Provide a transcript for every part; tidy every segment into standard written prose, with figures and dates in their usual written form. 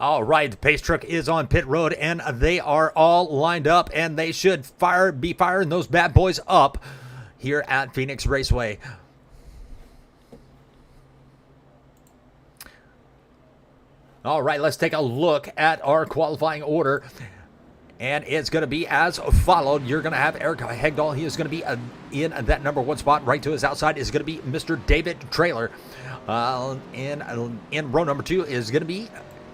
All right, the pace truck is on pit road, and they are all lined up, and they should be firing those bad boys up here at Phoenix Raceway. All right, let's take a look at our qualifying order, and it's going to be as followed. You're going to have Eric Hegdahl. He is going to be in that number one spot. Right to his outside is going to be Mr. David Trailer. In row number 2 is going to be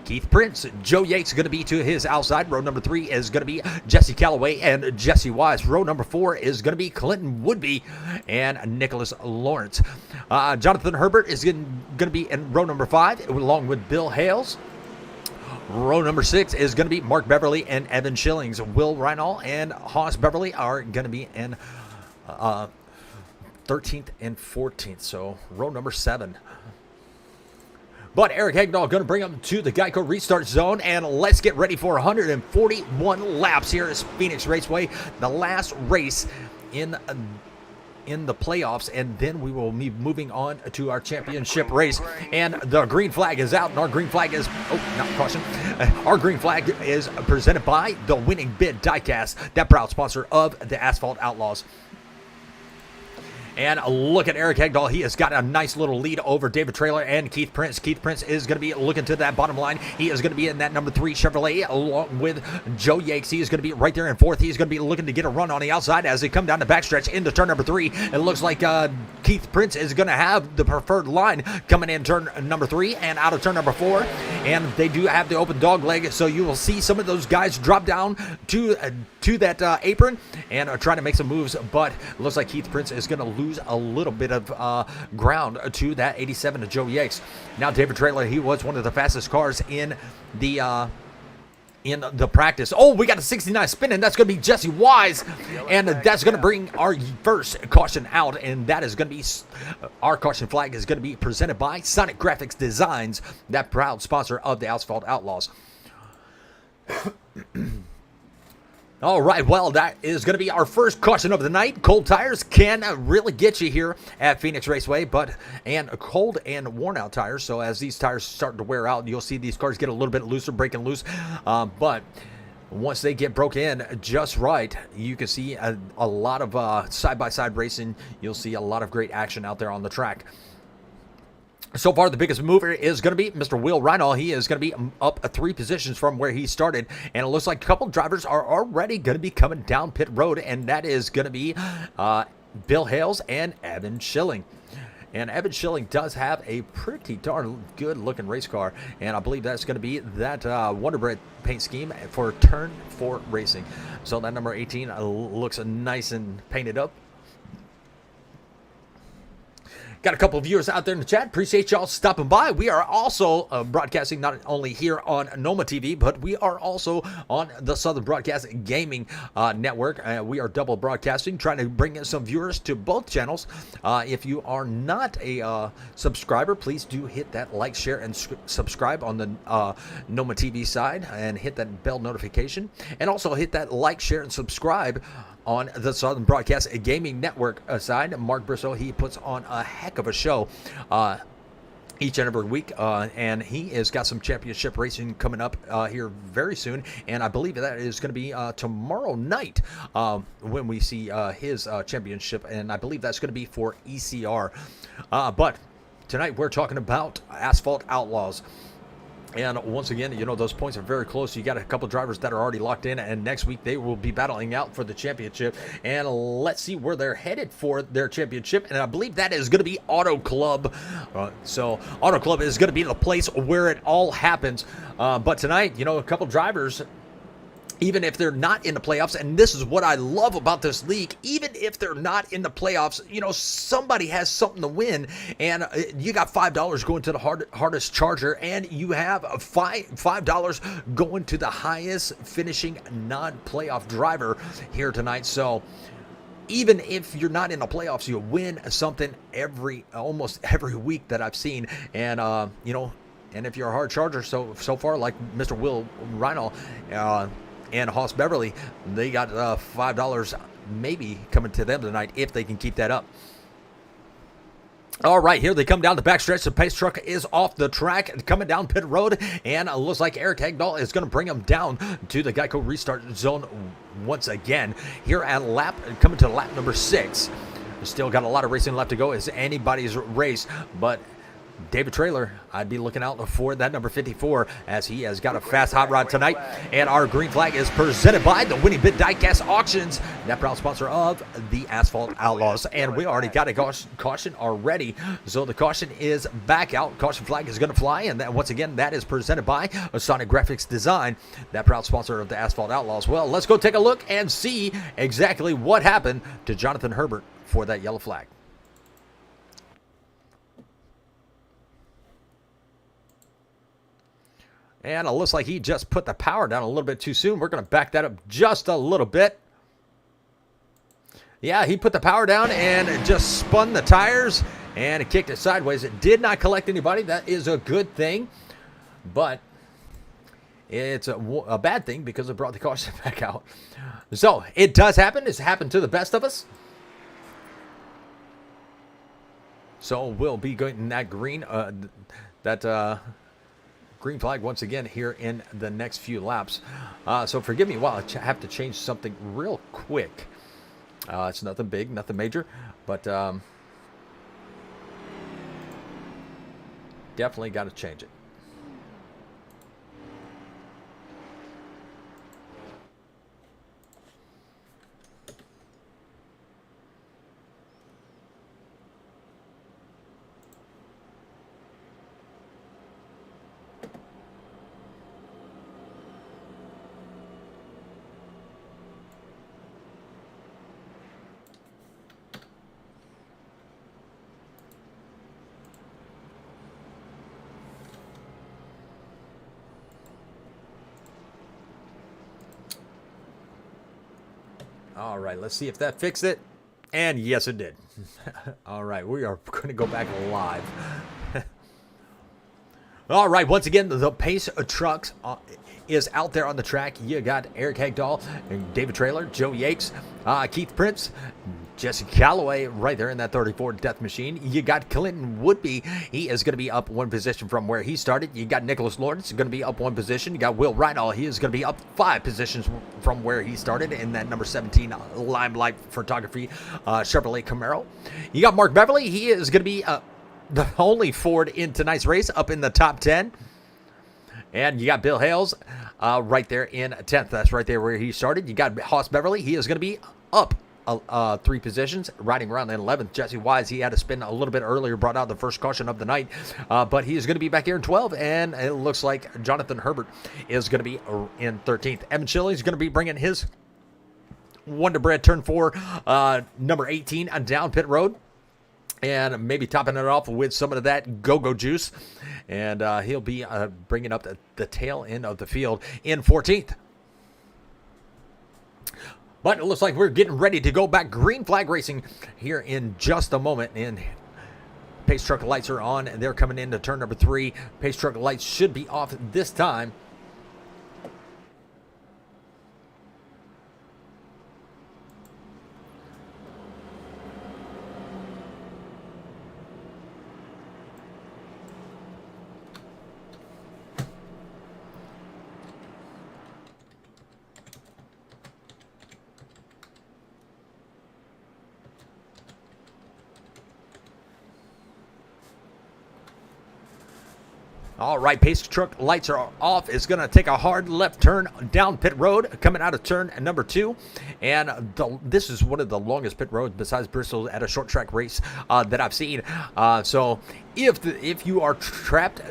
Keith Prince. Joe Yates is going to be to his outside. Row number 3 is going to be Jesse Calloway and Jesse Wise. Row number 4 is going to be Clinton Woodby and Nicholas Lawrence. Jonathan Herbert is going to be in row number 5 along with Bill Hales. Row number 6 is going to be Mark Beverly and Evan Schillings. Will Reinall and Haas Beverly are going to be in 13th and 14th. So row number 7. But Eric Hegdahl going to bring them to the Geico restart zone, and let's get ready for 141 laps here at Phoenix Raceway, the last race in the playoffs, and then we will be moving on to our championship race. And the green flag is out, and our green flag is, our green flag is presented by the Winning Bid Diecast, that proud sponsor of the Asphalt Outlaws. And look at Eric Hegdahl. He has got a nice little lead over David Trailer and Keith Prince. Keith Prince is going to be looking to that bottom line. He is going to be in that number 3 Chevrolet along with Joe Yates. He is going to be right there in 4th. He's going to be looking to get a run on the outside as they come down the backstretch into turn number 3. It looks like Keith Prince is going to have the preferred line coming in turn number 3 and out of turn number 4. And they do have the open dog leg, so you will see some of those guys drop down to that apron and try to make some moves. But it looks like Keith Prince is going to lose a little bit of ground to that 87 to Joe Yates. Now David Trailer, he was one of the fastest cars in the practice. Oh, we got a 69 spinning. That's going to be Jesse Wise, and that's going to bring our first caution out, and that is going to be our caution flag is going to be presented by Sonic Graphics Designs, that proud sponsor of the Asphalt Outlaws. All right, well, that is going to be our first caution of the night. Cold tires can really get you here at Phoenix Raceway, and cold and worn out tires. So as these tires start to wear out, you'll see these cars get a little bit looser, breaking loose. But once they get broke in just right, you can see a lot of side-by-side racing. You'll see a lot of great action out there on the track. So far, the biggest mover is going to be Mr. Will Reinall. He is going to be up 3 positions from where he started, and it looks like a couple drivers are already going to be coming down pit road, and that is going to be Bill Hales and Evan Schilling. And Evan Schilling does have a pretty darn good-looking race car, and I believe that's going to be that Wonder Bread paint scheme for Turn 4 Racing. So that number 18 looks nice and painted up. Got a couple of viewers out there in the chat. Appreciate y'all stopping by. We are also broadcasting not only here on NOMA TV, but we are also on the Southern Broadcast Gaming Network. We are double broadcasting, trying to bring in some viewers to both channels. If you are not a subscriber, please do hit that like, share, and subscribe on the NOMA TV side, and hit that bell notification. And also hit that like, share, and subscribe on the Southern Broadcast Gaming Network side. Mark Bristow, he puts on a heck of a show each and every week, and he has got some championship racing coming up here very soon, and I believe that is going to be tomorrow night when we see his championship, and I believe that's going to be for ECR. But tonight we're talking about Asphalt Outlaws. And once again, you know, those points are very close. You got a couple drivers that are already locked in, and next week they will be battling out for the championship. And let's see where they're headed for their championship. And I believe that is going to be Auto Club. So Auto Club is going to be the place where it all happens. But tonight, you know, a couple drivers, even if they're not in the playoffs, and this is what I love about this league, even if they're not in the playoffs, you know, somebody has something to win, and you got $5 going to the hardest charger, and you have $5 going to the highest finishing non-playoff driver here tonight. So even if you're not in the playoffs, you win something almost every week that I've seen. And you know, and if you're a hard charger, so far, like Mr. Will Reinall and Haas Beverly, they got $5 maybe coming to them tonight if they can keep that up. All right, here they come down the backstretch. The pace truck is off the track, coming down pit road, and it looks like Eric Hagdahl is going to bring him down to the Geico restart zone once again. Here at coming to lap number 6. Still got a lot of racing left to go. It's anybody's race, but David Traylor, I'd be looking out for that number 54 as he has got a fast hot rod tonight. And our green flag is presented by the Winning Bid Diecast Auctions, that proud sponsor of the Asphalt Outlaws. And we already got a caution already, so the caution is back out. Caution flag is going to fly, and that, once again, that is presented by Sonic Graphics Design, that proud sponsor of the Asphalt Outlaws. Well, let's go take a look and see exactly what happened to Jonathan Herbert for that yellow flag. And it looks like he just put the power down a little bit too soon. We're going to back that up just a little bit. Yeah, he put the power down and just spun the tires and it kicked it sideways. It did not collect anybody. That is a good thing. But it's a bad thing because it brought the caution back out. So it does happen. It's happened to the best of us. So we'll be going that green, green flag once again here in the next few laps. So forgive me while I have to change something real quick. It's nothing big, nothing major, but definitely got to change it. All right, let's see if that fixed it. And yes, it did. All right, we are going to go back live. All right, once again, the pace trucks is out there on the track. You got Eric Hagdahl, David Traylor, Joe Yates, Keith Prince, Jesse Calloway right there in that 34 Death Machine. You got Clinton Woodby. He is going to be up one position from where he started. You got Nicholas Lawrence going to be up one position. You got Will Rydall. He is going to be up 5 positions from where he started in that number 17 Limelight Photography Chevrolet Camaro. You got Mark Beverly. He is going to be the only Ford in tonight's race up in the top 10. And you got Bill Hales right there in 10th. That's right there where he started. You got Hoss Beverly. He is going to be up 3 positions, riding around in 11th. Jesse Wise, he had to spin a little bit earlier, brought out the first caution of the night, but he is going to be back here in 12th, and it looks like Jonathan Herbert is going to be in 13th. Evan Chile is going to be bringing his Wonder Bread turn 4, number 18 on down pit road, and maybe topping it off with some of that go-go juice, and he'll be bringing up the tail end of the field in 14th. But it looks like we're getting ready to go back green flag racing here in just a moment. And pace truck lights are on, and they're coming into turn number 3. Pace truck lights should be off this time. All right, pace truck lights are off. It's going to take a hard left turn down pit road, coming out of turn number 2. And this is one of the longest pit roads besides Bristol at a short track race that I've seen. So if you are trapped,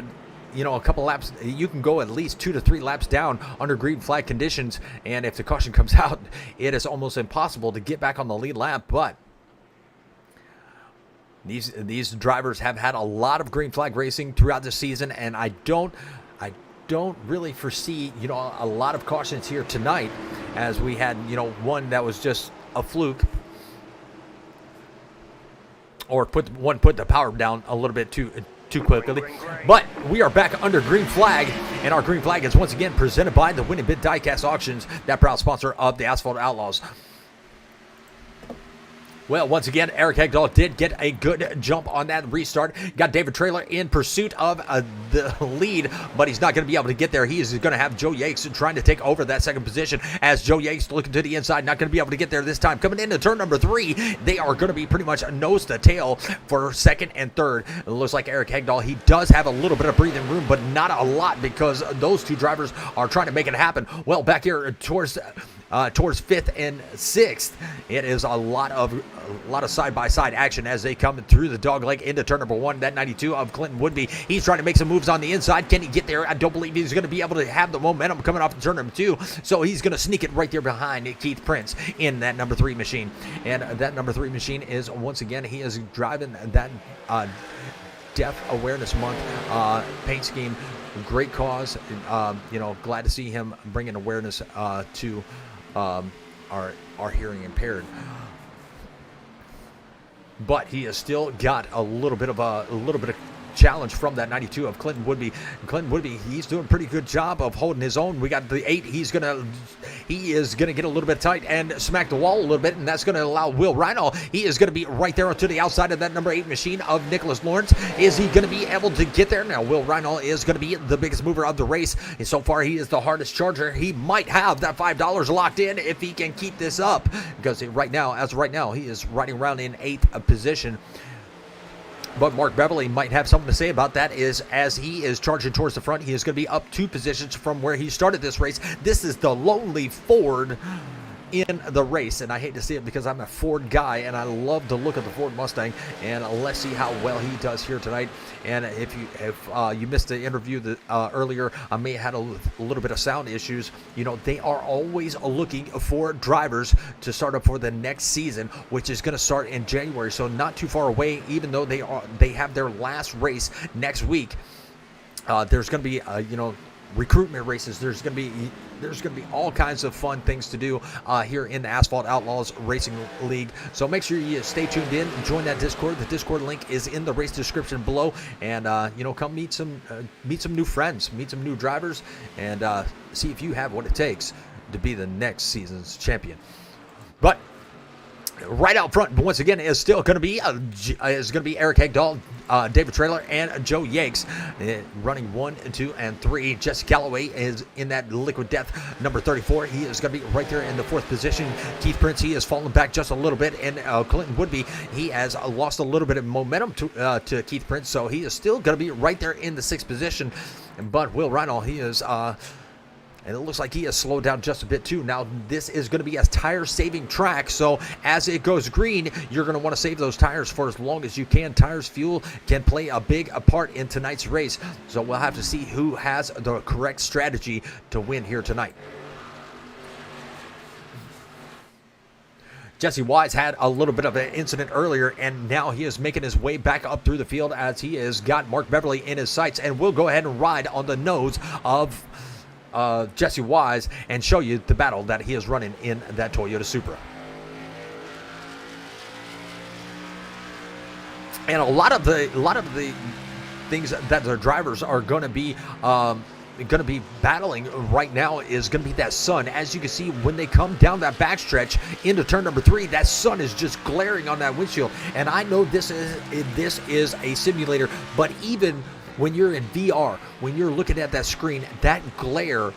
a couple laps, you can go at least 2 to 3 laps down under green flag conditions. And if the caution comes out, it is almost impossible to get back on the lead lap. But these drivers have had a lot of green flag racing throughout the season, and I don't really foresee a lot of cautions here tonight, as we had one that was just a fluke, or put the power down a little bit too quickly. But we are back under green flag, and our green flag is once again presented by the Winning Bid Diecast Auctions, that proud sponsor of the Asphalt Outlaws. Well, once again, Eric Hegdahl did get a good jump on that restart. Got David Traylor in pursuit of the lead, but he's not going to be able to get there. He is going to have Joe Yates trying to take over that second position as Joe Yates looking to the inside, not going to be able to get there this time. Coming into turn number 3, they are going to be pretty much nose to tail for second and third. It looks like Eric Hegdahl, he does have a little bit of breathing room, but not a lot because those two drivers are trying to make it happen. Well, back here towards 5th and 6th, it is a lot of side-by-side action as they come through the dogleg into turn number 1. That 92 of Clinton Woodby, he's trying to make some moves on the inside. Can he get there? I don't believe he's going to be able to have the momentum coming off of turn number 2, so he's going to sneak it right there behind Keith Prince in that number 3 machine. And that number 3 machine is, once again, he is driving that Deaf Awareness Month paint scheme. Great cause. Glad to see him bringing awareness to are hearing impaired, but he has still got a little bit of challenge from that 92 of Clinton Woodby. Clinton Woodby, he's doing a pretty good job of holding his own. We got the 8. He is gonna get a little bit tight and smack the wall a little bit, and that's gonna allow Will Reinhold. He is gonna be right there to the outside of that number 8 machine of Nicholas Lawrence. Is he gonna be able to get there? Now, Will Reinhold is gonna be the biggest mover of the race, and so far he is the hardest charger. He might have that $5 locked in if he can keep this up, because as of right now, he is riding around in 8th position. But Mark Beverly might have something to say about that, is as he is charging towards the front, he is going to be up 2 positions from where he started this race. This is the lonely Ford in the race, and I hate to see it because I'm a Ford guy and I love to look at the Ford Mustang, and let's see how well he does here tonight. And if you missed the interview earlier, I may have had a little bit of sound issues. They are always looking for drivers to start up for the next season, which is going to start in January, so not too far away. Even though they have their last race next week, there's going to be recruitment races. There's going to be all kinds of fun things to do here in the Asphalt Outlaws Racing League. So make sure you stay tuned in and join that Discord. The Discord link is in the race description below, and come meet some new friends, meet some new drivers, and see if you have what it takes to be the next season's champion. But right out front, once again, is still going to be Eric Hegdahl, David Traylor, and Joe Yanks running 1, 2, and 3. Jesse Calloway is in that Liquid Death number 34. He is going to be right there in the 4th position. Keith Prince, he has fallen back just a little bit, and Clinton Woodby, he has lost a little bit of momentum to Keith Prince, so he is still going to be right there in the 6th position. But Will Reinhold, he is and it looks like he has slowed down just a bit too. Now, this is going to be a tire-saving track, so as it goes green, you're going to want to save those tires for as long as you can. Tires, fuel can play a big part in tonight's race, so we'll have to see who has the correct strategy to win here tonight. Jesse Wise had a little bit of an incident earlier, and now he is making his way back up through the field as he has got Mark Beverly in his sights, and we'll go ahead and ride on the nose of Jesse Wise and show you the battle that he is running in that Toyota Supra. And a lot of the things that the drivers are going to be battling right now is going to be that sun. As you can see, when they come down that backstretch into turn number 3, that sun is just glaring on that windshield. And I know this is a simulator, but even when you're in VR, when you're looking at that screen, that glare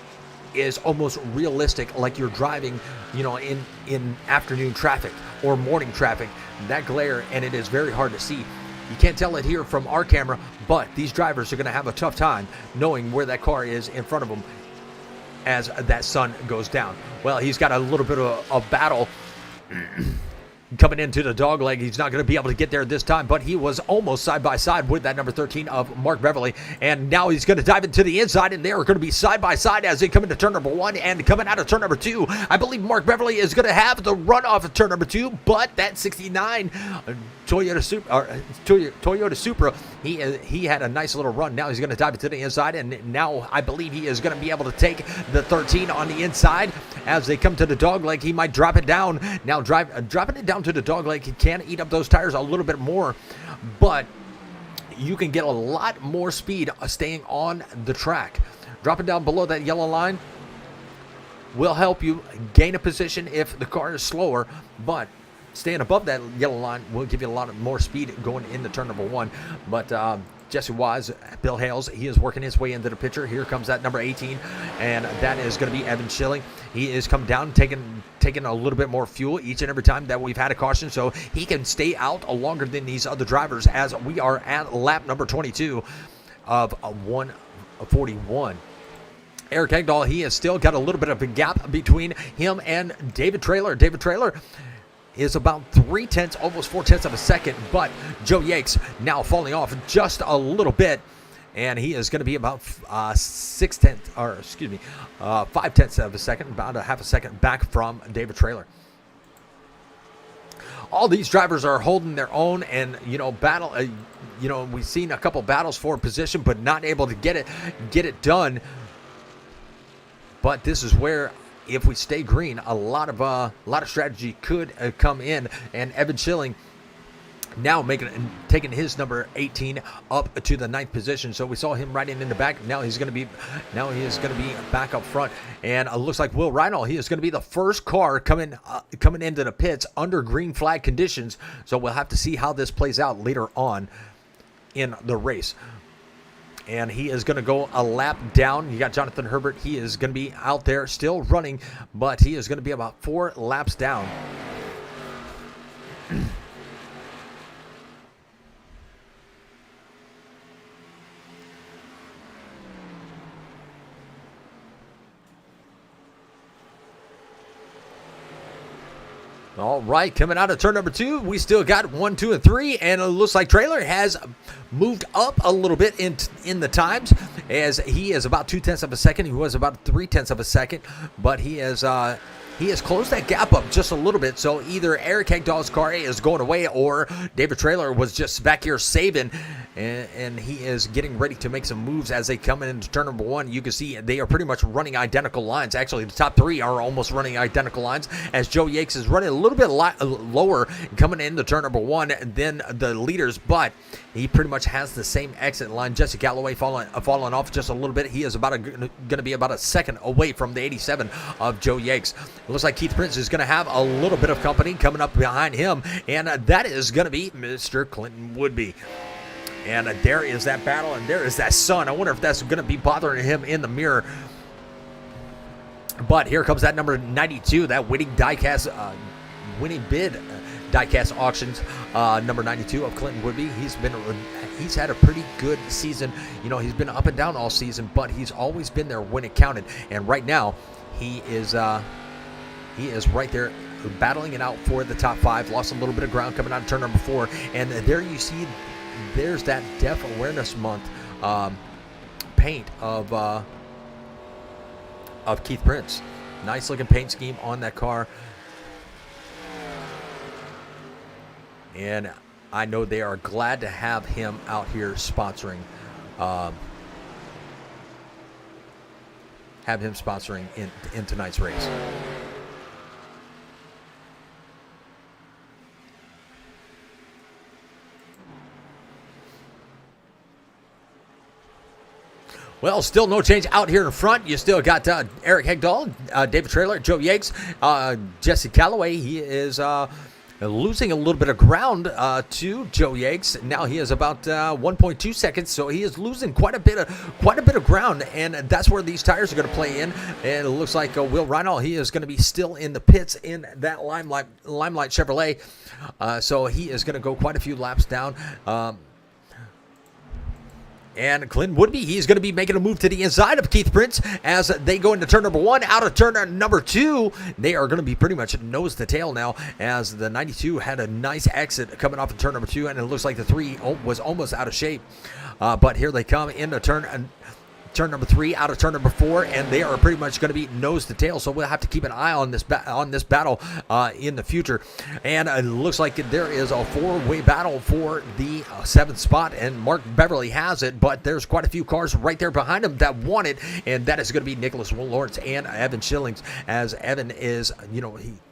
is almost realistic, like you're driving, in afternoon traffic or morning traffic. That glare, and it is very hard to see. You can't tell it here from our camera, but these drivers are going to have a tough time knowing where that car is in front of them as that sun goes down. Well, he's got a little bit of a battle coming into the dogleg. He's not going to be able to get there this time, but he was almost side by side with that number 13 of Mark Beverly, and now he's going to dive into the inside, and they are going to be side by side as they come into turn number 1 and coming out of turn number 2. I believe Mark Beverly is going to have the run off of turn number 2, but that 69 Toyota Supra, he had a nice little run. Now he's going to dive into the inside, and now I believe he is going to be able to take the 13 on the inside. As they come to the dogleg, he might drop it down. Now dropping it down to the dogleg, he can eat up those tires a little bit more, but you can get a lot more speed staying on the track. Dropping down below that yellow line will help you gain a position if the car is slower, but staying above that yellow line will give you a lot more speed going into turn number 1. But Jesse Wise, Bill Hales, he is working his way into the picture. Here comes that number 18, and that is going to be Evan Schilling. He is coming down, taking a little bit more fuel each and every time that we've had a caution, so he can stay out longer than these other drivers, as we are at lap number 22 of 141. Eric Hegdahl, he has still got a little bit of a gap between him and David Traylor. David Traylor is about 3/10, almost 4/10 of a second, but Joe Yakes now falling off just a little bit, and he is going to be about 5/10 of a second, about a half a second back from David Traylor. All these drivers are holding their own, and battle. We've seen a couple battles for position, but not able to get it done. But this is where, if we stay green, a lot of strategy could come in, and Evan Schilling now taking his number 18 up to the 9th position. So we saw him riding in the back. Now he is going to be back up front, and it looks like Will Reinhold, he is going to be the first car coming into the pits under green flag conditions. So we'll have to see how this plays out later on in the race. And he is going to go a lap down. You got Jonathan Herbert. He is going to be out there still running, but he is going to be about 4 laps down. All right, coming out of turn number 2, we still got 1, 2, and 3, and it looks like Traylor has moved up a little bit in the times, as he is about 2/10 of a second. He was about 3/10 of a second, but he has closed that gap up just a little bit. So either Eric Hegdahl's car is going away, or David Traylor was just back here saving, and he is getting ready to make some moves as they come into turn number 1. You can see they are pretty much running identical lines. Actually, the top 3 are almost running identical lines, as Joe Yakes is running a little bit lower coming into turn number 1 than the leaders, but he pretty much has the same exit line. Jesse Galloway falling off just a little bit. He is going to be about a second away from the 87 of Joe Yakes. It looks like Keith Prince is going to have a little bit of company coming up behind him, and that is going to be Mr. Clinton Woodby. And there is that battle, and there is that sun. I wonder if that's going to be bothering him in the mirror. But here comes that number 92, that winning bid diecast auctions, number 92 of Clinton Woodby. He's had a pretty good season. He's been up and down all season, but he's always been there when it counted. And right now, he is right there battling it out for the top 5. Lost a little bit of ground coming out of turn number 4, and there you see. There's that Deaf Awareness Month paint of Keith Prince. Nice looking paint scheme on that car. And I know they are glad to have him out here sponsoring. In tonight's race. Well, still no change out here in front. You still got Eric Hegdahl, David Traylor, Joe Yakes, Jesse Calloway. He is losing a little bit of ground to Joe Yakes. Now he is about 1.2 seconds, so he is losing quite a bit of ground, and that's where these tires are going to play in. And it looks like Will Reinhold, he is going to be still in the pits in that Limelight Chevrolet, so he is going to go quite a few laps down. And Clinton Woodby, he's going to be making a move to the inside of Keith Prince as they go into turn number 1. Out of turn number 2, they are going to be pretty much nose to tail now, as the 92 had a nice exit coming off of turn number 2, and it looks like the 3 was almost out of shape. But here they come into turn number 3, out of turn number 4, and they are pretty much going to be nose to tail. So we'll have to keep an eye on this battle in the future. And it looks like there is a 4-way battle for the 7th spot, and Mark Beverly has it, but there's quite a few cars right there behind him that want it, and that is going to be Nicholas Lawrence and Evan Schillings, as Evan is,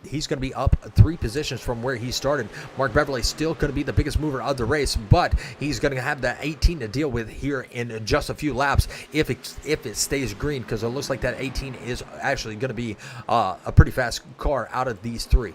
he's going to be up 3 positions from where he started. Mark Beverly still going to be the biggest mover of the race, but he's going to have that 18 to deal with here in just a few laps if it stays green, because it looks like that 18 is actually going to be a pretty fast car out of these 3.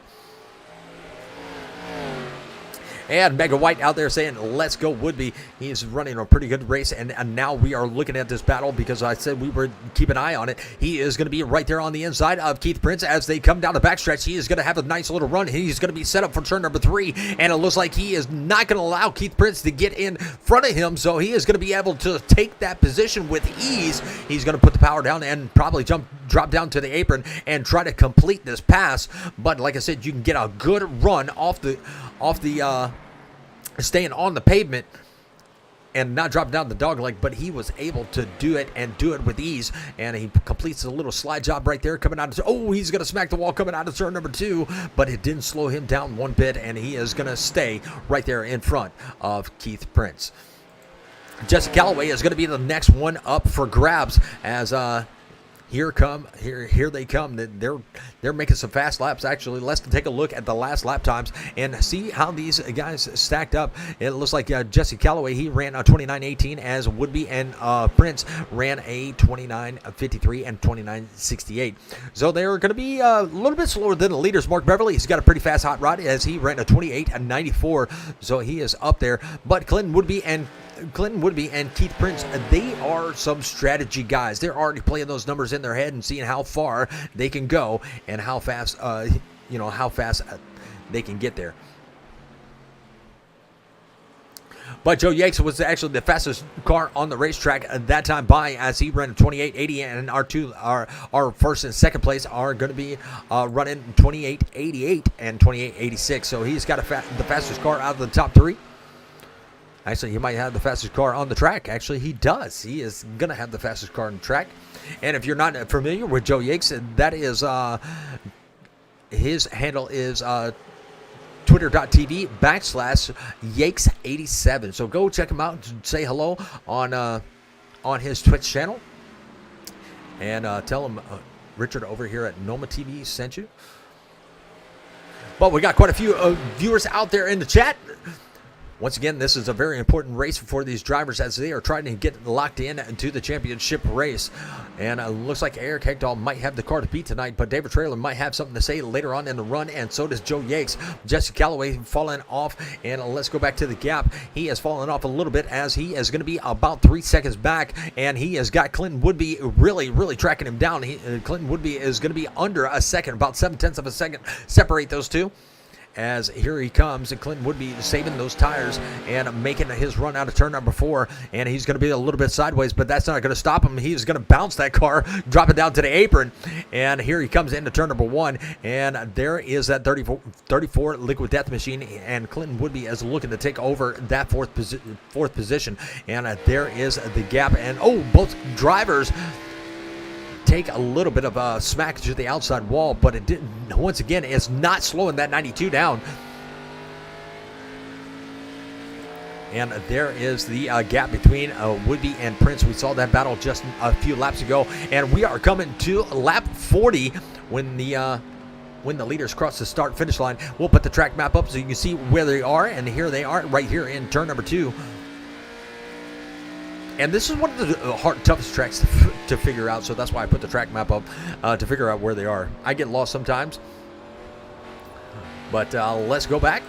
And Mega White out there saying, let's go Woodby. He is running a pretty good race, and now we are looking at this battle because I said we were keep an eye on it. He is going to be right there on the inside of Keith Prince as they come down the backstretch. He is going to have a nice little run. He's going to be set up for turn number 3, and it looks like he is not going to allow Keith Prince to get in front of him, so he is going to be able to take that position with ease. He's going to put the power down and probably drop down to the apron and try to complete this pass. But like I said, you can get a good run off the staying on the pavement and not drop down the dog leg, but he was able to do it and do it with ease, and he completes a little slide job right there coming out of, oh, he's going to smack the wall coming out of turn number 2, but it didn't slow him down one bit, and he is going to stay right there in front of Keith Prince. Jesse Calloway is going to be the next one up for grabs as here they come. They're making some fast laps. Actually, let's take a look at the last lap times and see how these guys stacked up. It looks like Jesse Calloway, he ran a 29.18 as Woodby and Prince ran a 29.53 and 29.68. So they're going to be a little bit slower than the leaders. Mark Beverly, he's got a pretty fast hot rod as he ran a 28.94. So he is up there. But Clinton Woodby and Keith Prince, they are some strategy guys. They're already playing those numbers in their head and seeing how far they can go and how fast, they can get there. But Joe Yates was actually the fastest car on the racetrack at that time by, as he ran a 28.80, and our first and second place are going to be running 28.88 and 28.86. So he's got the fastest car out of the top 3. Actually, he might have the fastest car on the track. Actually, he does. He is going to have the fastest car on the track. And if you're not familiar with Joe Yates, that is his handle is twitter.tv/Yakes87. So go check him out and say hello on his Twitch channel. And tell him Richard over here at NOMA TV sent you. But we got quite a few viewers out there in the chat. Once again, this is a very important race for these drivers as they are trying to get locked in to the championship race. And it looks like Eric Hegdahl might have the car to beat tonight, but David Traylor might have something to say later on in the run, and so does Joe Yates. Jesse Calloway falling off, and let's go back to the gap. He has fallen off a little bit as he is going to be about 3 seconds back, and he has got Clinton Woodby really tracking him down. Clinton Woodby is going to be under a second, about 0.7 of a second, separate those two. As here he comes, and Clinton Woodby saving those tires and making his run out of turn number 4, and he's going to be a little bit sideways, but that's not going to stop him. He's going to bounce that car, drop it down to the apron, and here he comes into turn number 1, and there is that 34 Liquid Death Machine, and Clinton Woodby is looking to take over that fourth position, and there is the gap, and both drivers take a little bit of a smack to the outside wall, but it didn't. Once again, it's not slowing that 92 down. And there is the gap between Woodby and Prince. We saw that battle just a few laps ago, and we are coming to lap 40 when the leaders cross the start-finish line. We'll put the track map up so you can see where they are, and here they are right here in turn number 2. And this is one of the toughest tracks to figure out, so that's why I put the track map up to figure out where they are. I get lost sometimes, but let's go back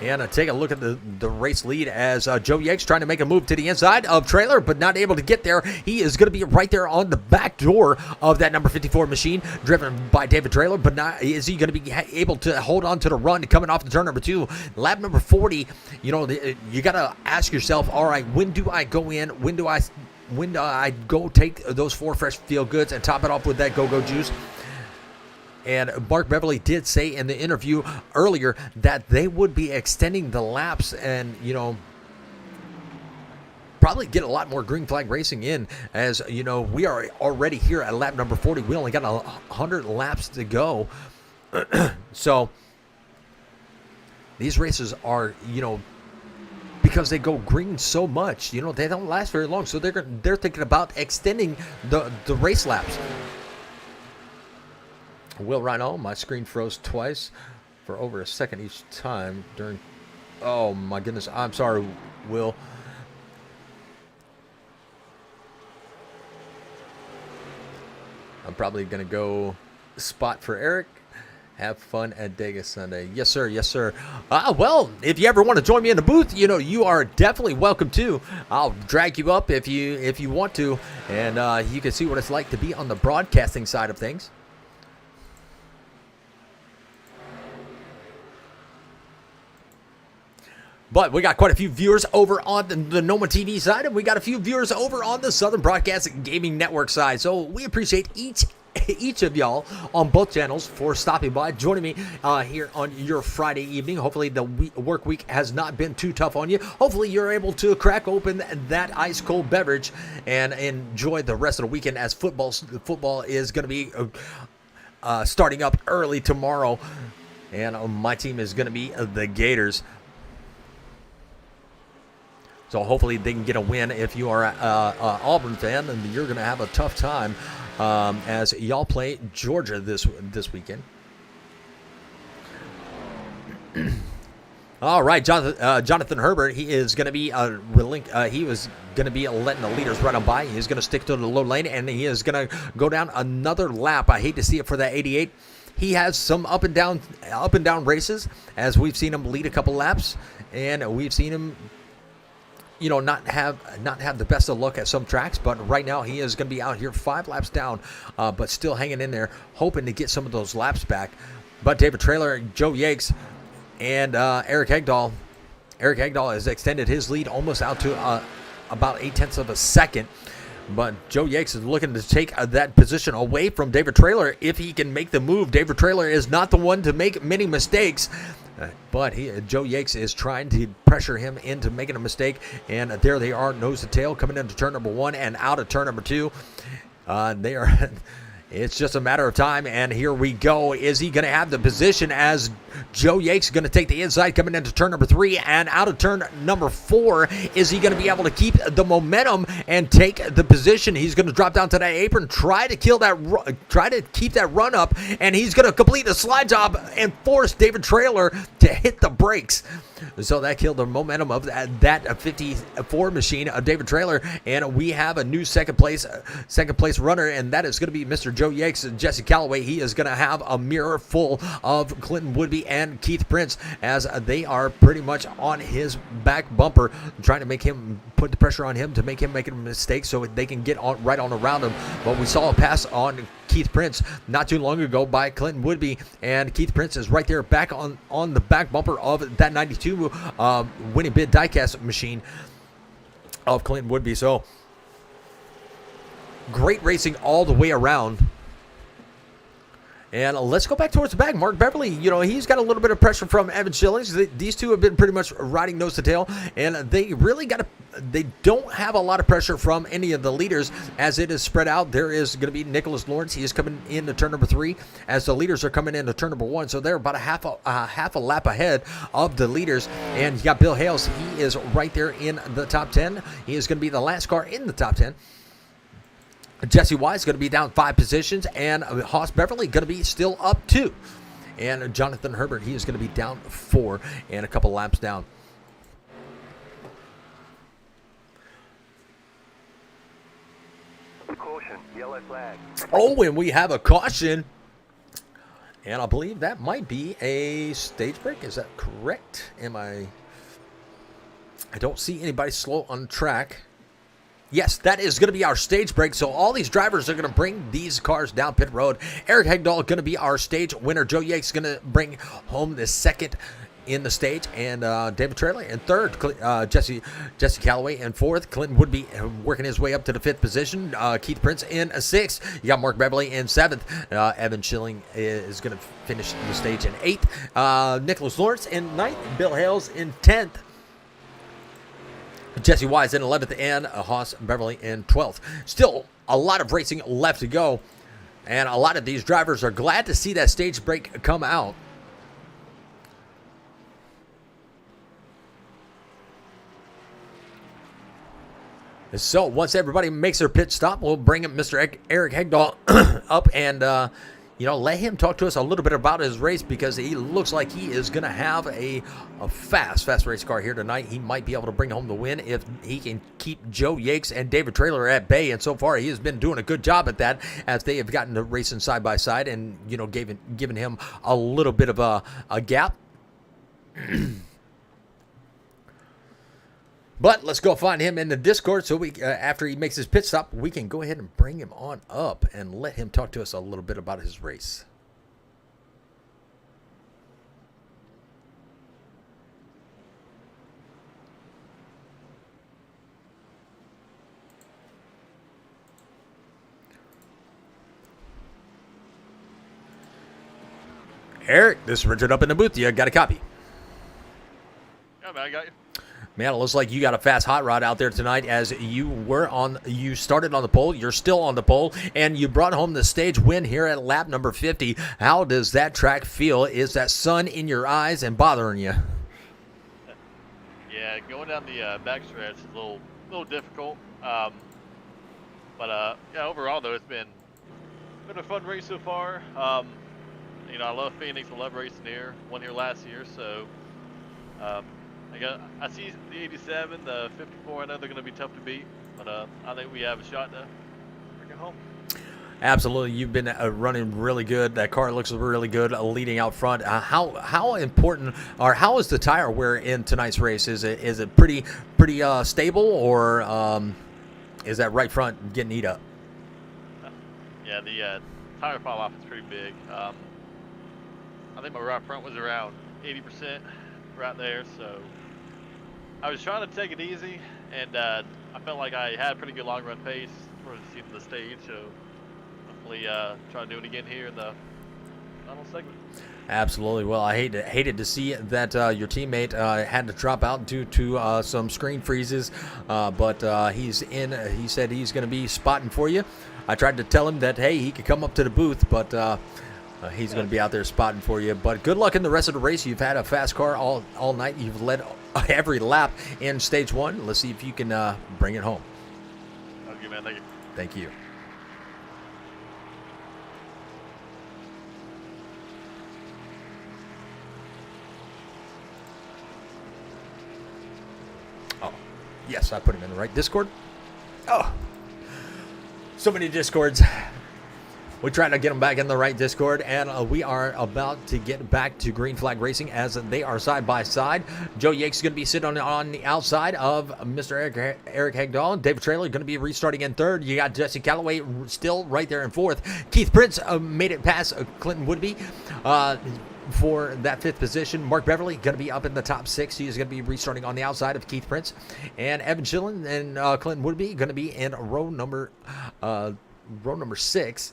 and take a look at the race lead as Joe Yates trying to make a move to the inside of Trailer, but not able to get there. He is going to be right there on the back door of that number 54 machine, driven by David Trailer, but not is he going to be able to hold on to the run coming off the turn number 2. Lap number 40, you got to ask yourself, all right, when do I go in? When do I go take those 4 fresh feel goods and top it off with that go-go juice? And Mark Beverly did say in the interview earlier that they would be extending the laps and, probably get a lot more green flag racing in, as, we are already here at lap number 40. We only got 100 laps to go. So these races are, because they go green so much, they don't last very long. So they're thinking about extending the race laps. Will Rhino, my screen froze twice for over a second each time during. Oh my goodness, I'm sorry, Will. I'm probably gonna go spot for Eric Have fun at Dega Sunday. Yes, sir. Yes, sir. Well, if you ever want to join me in the booth, you are definitely welcome to. I'll drag you up if you want to, and you can see what it's like to be on the broadcasting side of things. But we got quite a few viewers over on the NOMA TV side, and we got a few viewers over on the Southern Broadcasting Gaming Network side. So we appreciate each of y'all on both channels for stopping by, joining me here on your Friday evening. Hopefully the work week has not been too tough on you. Hopefully you're able to crack open that ice cold beverage and enjoy the rest of the weekend, as football is going to be starting up early tomorrow, and my team is going to be the Gators. So hopefully they can get a win. If you are an Auburn fan, then you're going to have a tough time as y'all play Georgia this weekend. All right, Jonathan Herbert. He is going to be he was going to be letting the leaders run him by. He's going to stick to the low lane, and he is going to go down another lap. I hate to see it for that 88. He has some up and down races, as we've seen him lead a couple laps, and we've seen him, not have the best of luck at some tracks, but right now he is going to be out here 5 laps down, but still hanging in there, hoping to get some of those laps back. But David Traylor, Joe Yakes, and Eric Hegdahl. Eric Hegdahl has extended his lead almost out to about 0.8 of a second. But Joe Yakes is looking to take that position away from David Traylor if he can make the move. David Traylor is not the one to make many mistakes. But Joe Yakes is trying to pressure him into making a mistake. And there they are, nose to tail, coming into turn number 1 and out of turn number 2. It's just a matter of time, and here we go. Is he going to have the position as Joe Yakes going to take the inside coming into turn number 3 and out of turn number 4? Is he going to be able to keep the momentum and take the position? He's going to drop down to that apron, try to keep that run up, and he's going to complete the slide job and force David Traylor to hit the brakes. So that killed the momentum of that 54 machine of David Traylor, and we have a new second place runner, and that is going to be Mr. Joe Yakes and Jesse Calloway. He is going to have a mirror full of Clinton Woodby and Keith Prince, as they are pretty much on his back bumper, trying to make him put the pressure on him to make him make a mistake so they can get right on around him. But we saw a pass on Keith Prince not too long ago by Clinton Woodby, and Keith Prince is right there back on the back bumper of that 92 winning bid diecast machine of Clinton Woodby. So great racing all the way around. And let's go back towards the back. Mark Beverly, he's got a little bit of pressure from Evan Schillings. These two have been pretty much riding nose to tail, and they don't have a lot of pressure from any of the leaders as it is spread out. There is going to be Nicholas Lawrence. He is coming into turn number 3 as the leaders are coming into turn number 1. So they're about a half a lap ahead of the leaders. And you got Bill Hales. He is right there in the top 10. He is going to be the last car in the top 10. Jesse Wise going to be down 5 positions, and Haas Beverly going to be still up 2. And Jonathan Herbert, he is going to be down 4 and a couple laps down. Caution, yellow flag. Oh, and we have a caution. And I believe that might be a stage break. Is that correct? I don't see anybody slow on track. Yes, that is going to be our stage break. So all these drivers are going to bring these cars down pit road. Eric Hegdahl going to be our stage winner. Joe Yakes going to bring home the second in the stage, and David Traylor in third. Jesse Calloway in fourth. Clinton would be working his way up to the 5th position. Keith Prince in 6th. You got Mark Beverly in 7th. Evan Schilling is going to finish the stage in 8th. Nicholas Lawrence in 9th. Bill Hales in 10th. Jesse Wise in 11th, and Haas Beverly in 12th. Still a lot of racing left to go, and a lot of these drivers are glad to see that stage break come out. So once everybody makes their pit stop, we'll bring Mr. Eric Hegdahl up, and Let him talk to us a little bit about his race, because he looks like he is going to have a fast race car here tonight. He might be able to bring home the win if he can keep Joe Yakes and David Traylor at bay. And so far, he has been doing a good job at that, as they have gotten to racing side by side and, given him a little bit of a gap. But let's go find him in the Discord, so we, after he makes his pit stop, we can go ahead and bring him on up and let him talk to us a little bit about his race. Eric, this is Richard up in the booth. You got a copy? Yeah, man, I got you. Man, it looks like you got a fast hot rod out there tonight, as you started on the pole, you're still on the pole, and you brought home the stage win here at lap number 50. How does that track feel? Is that sun in your eyes and bothering you? Yeah, going down the backstretch is a little difficult. Yeah, overall though, it's been a fun race so far. I love Phoenix. I love racing here. Won here last year, so I see the 87, the 54. I know they're going to be tough to beat, but I think we have a shot to bring it home. Absolutely, you've been running really good. That car looks really good, leading out front. How important, or how is the tire wear in tonight's race? Is it pretty stable, or is that right front getting eat up? Yeah, the tire fall off is pretty big. I think my right front was around 80% right there, so I was trying to take it easy, and I felt like I had a pretty good long run pace towards the end of the stage, so hopefully try to do it again here in the final segment. Absolutely. Well, I hated to see that your teammate had to drop out due to some screen freezes, but he's in. He said he's going to be spotting for you. I tried to tell him that, hey, he could come up to the booth, but he's going to be out there spotting for you. But good luck in the rest of the race. You've had a fast car all night. You've led every lap in stage one. Let's see if you can bring it home. Okay, man. Thank you. Thank you. Oh, yes, I put him in the right Discord. Oh, so many Discords. We tried to get them back in the right Discord, and we are about to get back to Green Flag Racing, as they are side by side. Joe Yakes is going to be sitting on the outside of Mr. Eric Hagdahl. David Traylor going to be restarting in third. You got Jesse Calloway still right there in fourth. Keith Prince made it past Clinton Woodby for that fifth position. Mark Beverly going to be up in the top six. He is going to be restarting on the outside of Keith Prince. And Evan Schillen and Clinton Woodby going to be in row number 6.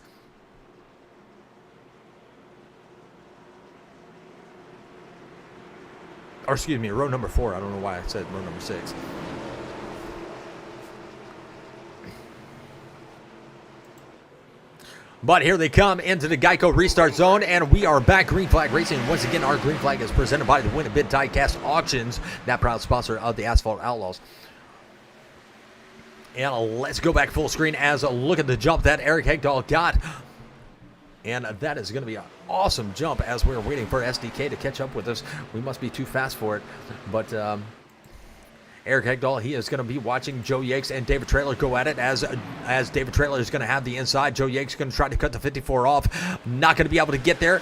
Or excuse me, row number 4. I don't know why I said row number 6. But here they come into the Geico restart zone, and we are back. Green Flag Racing. Once again, our green flag is presented by the Win a Bid Diecast Auctions, that proud sponsor of the Asphalt Outlaws. And let's go back full screen as a look at the jump that Eric Hagdahl got. And that is going to be an awesome jump as we're waiting for SDK to catch up with us. We must be too fast for it. But Eric Hagdahl, he is going to be watching Joe Yakes and David Traylor go at it, as David Traylor is going to have the inside. Joe Yakes is going to try to cut the 54 off. Not going to be able to get there.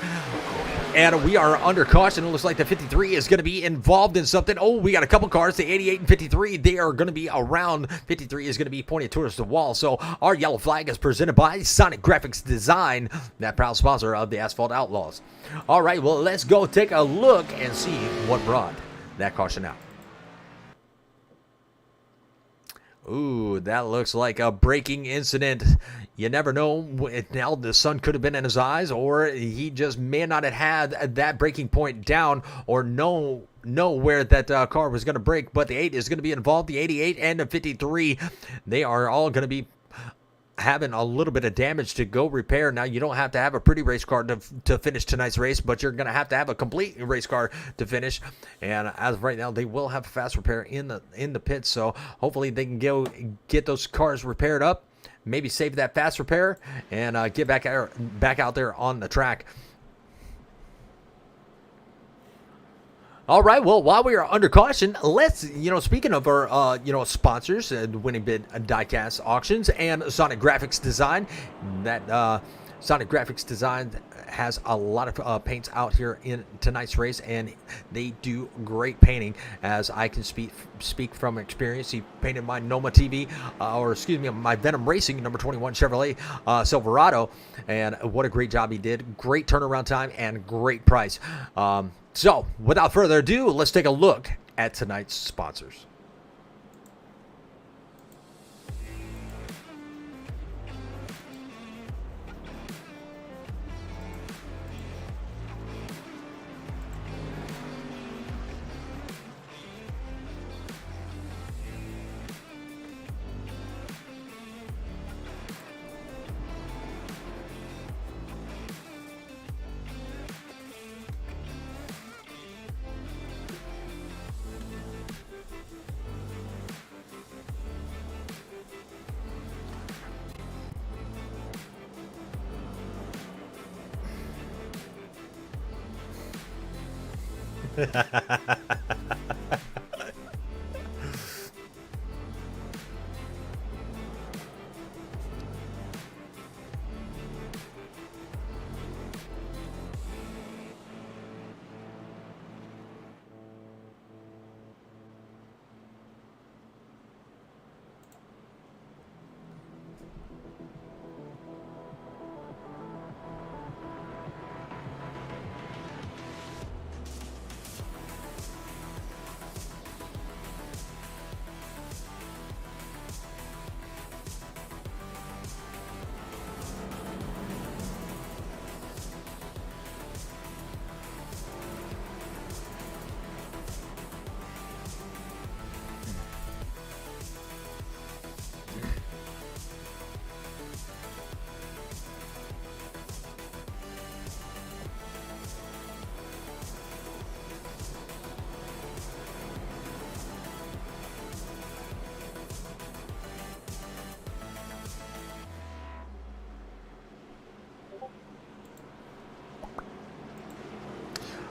And we are under caution. It looks like the 53 is going to be involved in something. Oh, we got a couple cars. The 88 and 53, they are going to be around. 53 is going to be pointed towards the wall. So our yellow flag is presented by Sonic Graphics Design, that proud sponsor of the Asphalt Outlaws. All right, well, let's go take a look and see what brought that caution out. Ooh, that looks like a braking incident. You never know. Now the sun could have been in his eyes, or he just may not have had that braking point down, or know where that car was going to brake. But the 8 is going to be involved. The 88 and the 53, they are all going to be having a little bit of damage to go repair. Now, you don't have to have a pretty race car to finish tonight's race, but you're going to have a complete race car to finish. And as of right now, they will have a fast repair in the pits, so hopefully they can get those cars repaired up. maybe save that fast repair and get back out there on the track. All right, well, while we are under caution, let's, speaking of our, sponsors, Winning Bid Diecast Auctions and Sonic Graphics Design, that Sonic Graphics Design has a lot of paints out here in tonight's race, and they do great painting, as I can speak from experience. He painted my NOMA TV, my Venom Racing number 21 Chevrolet Silverado, and what a great job he did. Great turnaround time and great price. So, without further ado, let's take a look at tonight's sponsors.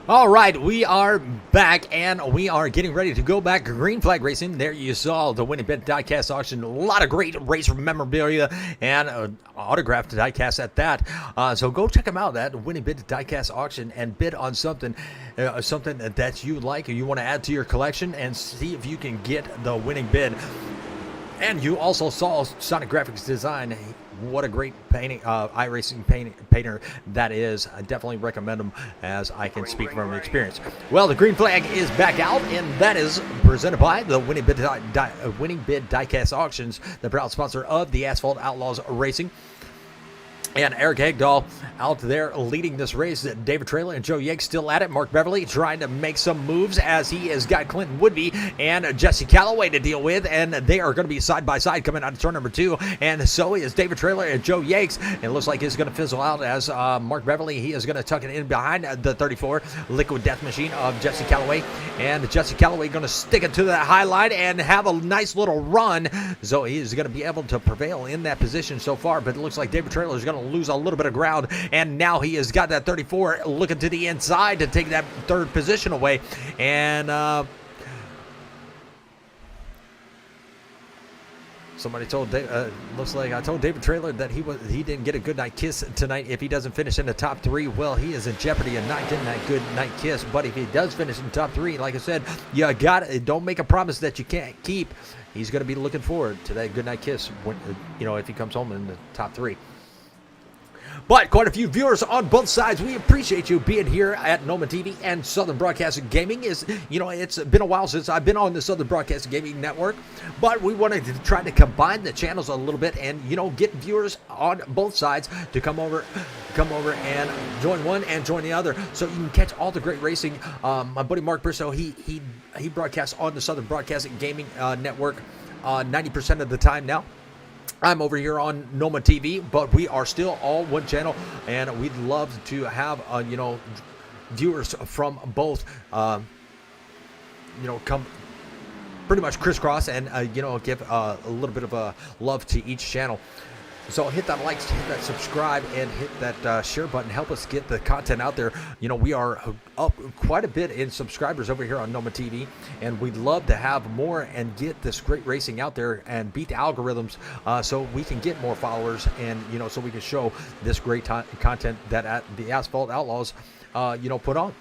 All right, we are back, and we are getting ready to go back green flag racing. There you saw the Winning Bid Diecast Auction. A lot of great race memorabilia and autographed diecast at that. So go check them out, that Winning Bid Diecast Auction, and bid on something that you like or you want to add to your collection, and see if you can get the winning bid. And you also saw Sonic Graphics Design. What a great painting, iRacing painter that is. I definitely recommend them, as I can speak from experience. Well, the green flag is back out, and that is presented by the Winning Bid Diecast Auctions, the proud sponsor of the Asphalt Outlaws Racing. And Eric Hagdahl out there leading this race. David Traylor and Joe Yates still at it. Mark Beverly trying to make some moves, as he has got Clinton Woodby and Jesse Calloway to deal with. And they are going to be side by side coming out of turn number 2. And so is David Traylor and Joe Yates. It looks like it's going to fizzle out, as Mark Beverly, he is going to tuck it in behind the 34 Liquid Death Machine of Jesse Calloway. And Jesse Calloway going to stick it to that high line and have a nice little run. So he is going to be able to prevail in that position so far. But it looks like David Traylor is going to lose a little bit of ground, and now he has got that 34 looking to the inside to take that third position away. And somebody told looks like I told David Traylor that he didn't get a good night kiss tonight. If he doesn't finish in the top 3, well, he is in jeopardy of not getting that good night kiss. But if he does finish in the top 3, like I said, you don't make a promise that you can't keep. He's going to be looking forward to that good night kiss when, if he comes home in the top 3. But quite a few viewers on both sides. We appreciate you being here at NOMA TV and Southern Broadcasting Gaming. It's been a while since I've been on the Southern Broadcasting Gaming Network, but we wanted to try to combine the channels a little bit and get viewers on both sides to come over and join one and join the other, so you can catch all the great racing. My buddy Mark Bristow, he broadcasts on the Southern Broadcasting Gaming Network 90% of the time now. I'm over here on NOMA TV, but we are still all one channel, and we'd love to have viewers from both come pretty much crisscross and give a little bit of a love to each channel. So hit that like, hit that subscribe, and hit that share button. Help us get the content out there. You know, we are up quite a bit in subscribers over here on NOMA TV, and we'd love to have more and get this great racing out there and beat the algorithms, so we can get more followers, and you know, so we can show this great content that the Asphalt Outlaws, you know, put on.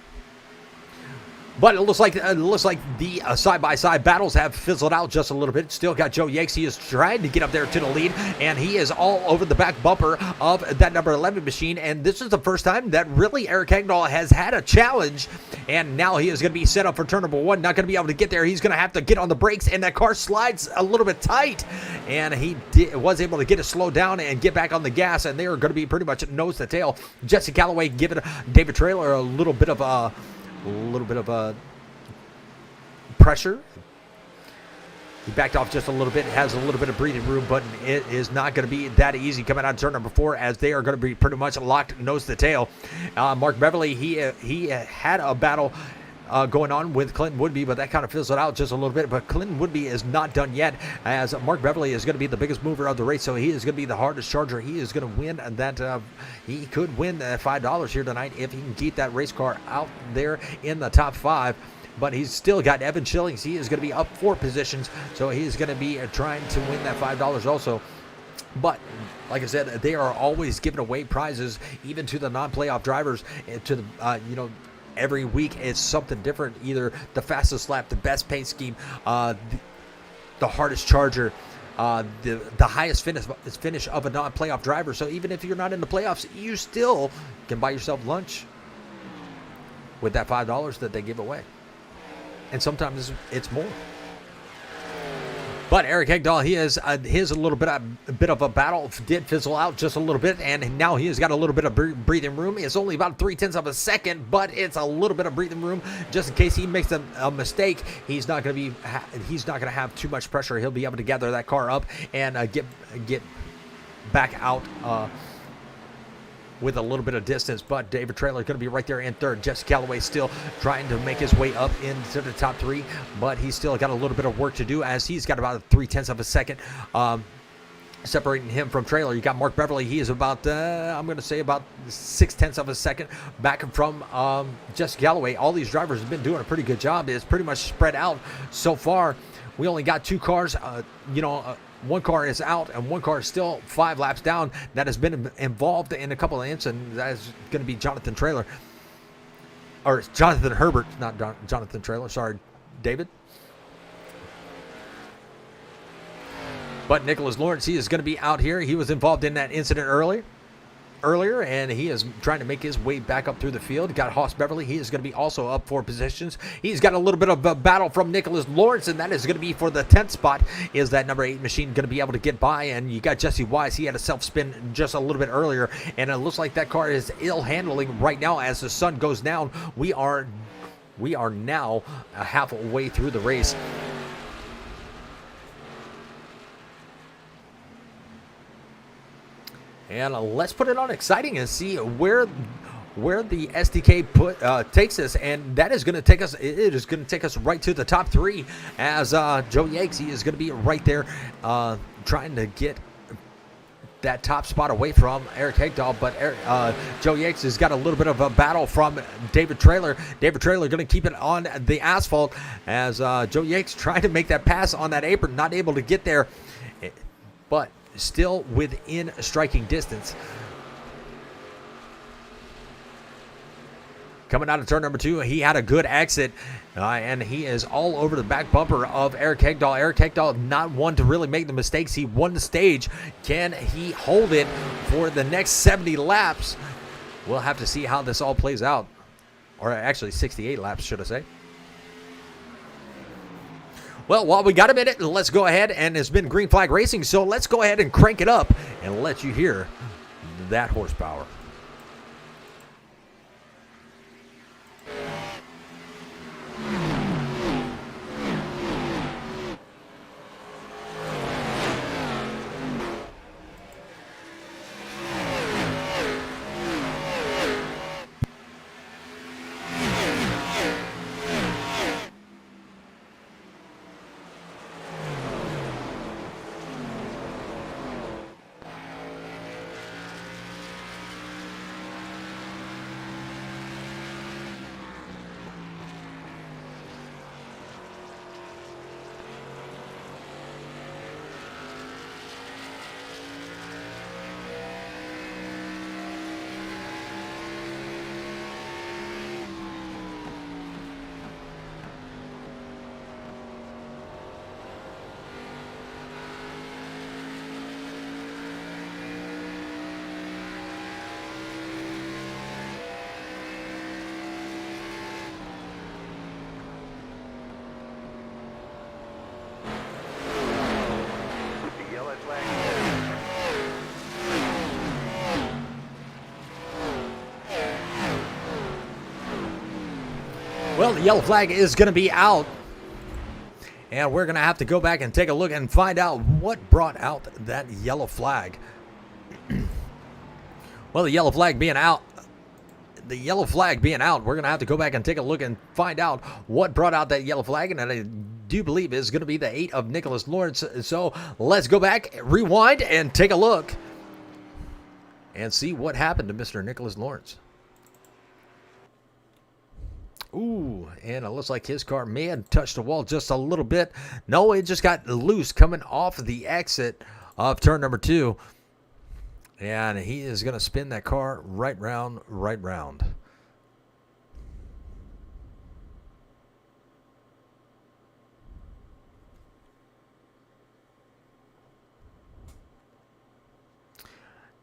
But it looks like the side-by-side battles have fizzled out just a little bit. Still got Joe Yanks. He is trying to get up there to the lead, and he is all over the back bumper of that number 11 machine. And this is the first time that really Eric Hagdahl has had a challenge, and now he is going to be set up for turn number 1. Not going to be able to get there. He's going to have to get on the brakes, and that car slides a little bit tight, and he was able to get it slowed down and get back on the gas, and they are going to be pretty much nose to tail. Jesse Calloway giving David Trailer a little bit of pressure. He backed off just a little bit, has a little bit of breathing room, but it is not going to be that easy coming out of turn number 4, as they are going to be pretty much locked nose to tail. Mark Beverly, he had a battle going on with Clinton Woodby, but that kind of fizzled out just a little bit. But Clinton Woodby is not done yet, as Mark Beverly is going to be the biggest mover of the race, so he is going to be the hardest charger. He is going to win that. He could win that $5 here tonight if he can keep that race car out there in the top 5. But he's still got Evan Schillings. He is going to be up 4 positions, so he's going to be trying to win that $5 also. But like I said, they are always giving away prizes, even to the non-playoff drivers, to the you know, every week it's something different. Either the fastest lap, the best paint scheme, the hardest charger, the highest finish of a non-playoff driver. So even if you're not in the playoffs, you still can buy yourself lunch with that $5 that they give away. And sometimes it's more. But Eric Hagdahl, he is his a bit of a battle did fizzle out just a little bit, and now he has got a little bit of breathing room. It's only about 0.3 of a second, but it's a little bit of breathing room just in case he makes a mistake. He's not going to have too much pressure. He'll be able to gather that car up and get back out with a little bit of distance. But David Trailer going to be right there in third. Jesse Calloway still trying to make his way up into the top 3, but he's still got a little bit of work to do, as he's got about 0.3 of a second separating him from Trailer. You got Mark Beverly. He is about I'm going to say about 0.6 of a second back from Jesse Calloway. All these drivers have been doing a pretty good job. It's pretty much spread out so far. We only got 2 cars, one car is out and one car is still 5 laps down that has been involved in a couple of incidents. That is going to be Jonathan Trailer, or Jonathan Herbert, not Jonathan Trailer. Sorry, David. But Nicholas Lawrence, he is going to be out here. He was involved in that incident earlier, and he is trying to make his way back up through the field. Got Hoss Beverly. He is going to be also up 4 positions. He's got a little bit of a battle from Nicholas Lawrence, and that is going to be for the 10th spot. Is that number 8 machine going to be able to get by? And you got Jesse Wise. He had a self-spin just a little bit earlier, and it looks like that car is ill handling right now as the sun goes down. We are now halfway through the race. And let's put it on exciting and see where the SDK takes us, and that is going to take us. It is going to take us right to the top 3, as Joe Yanks, he is going to be right there, trying to get that top spot away from Eric Hagdahl. But Joe Yanks has got a little bit of a battle from David Trailer. David Trailer going to keep it on the asphalt, as Joe Yanks trying to make that pass on that apron, not able to get there, but still within striking distance. Coming out of turn number 2, he had a good exit, and he is all over the back bumper of Eric Hagdahl. Eric Hagdahl, not one to really make the mistakes. He won the stage. Can he hold it for the next 70 laps? We'll have to see how this all plays out. Or actually 68 laps, should I say. Well, while we got a minute, let's go ahead, and it's been green flag racing, so let's go ahead and crank it up and let you hear that horsepower. Well, the yellow flag is going to be out. And we're going to have to go back and take a look and find out what brought out that yellow flag. Well, the yellow flag being out, we're going to have to go back and take a look and find out what brought out that yellow flag. And I do believe is going to be the 8 of Nicholas Lawrence. So let's go back, rewind, and take a look and see what happened to Mr. Nicholas Lawrence. Ooh, and it looks like his car may have touched the wall just a little bit. No, it just got loose coming off the exit of turn number 2. And he is going to spin that car right round, right round.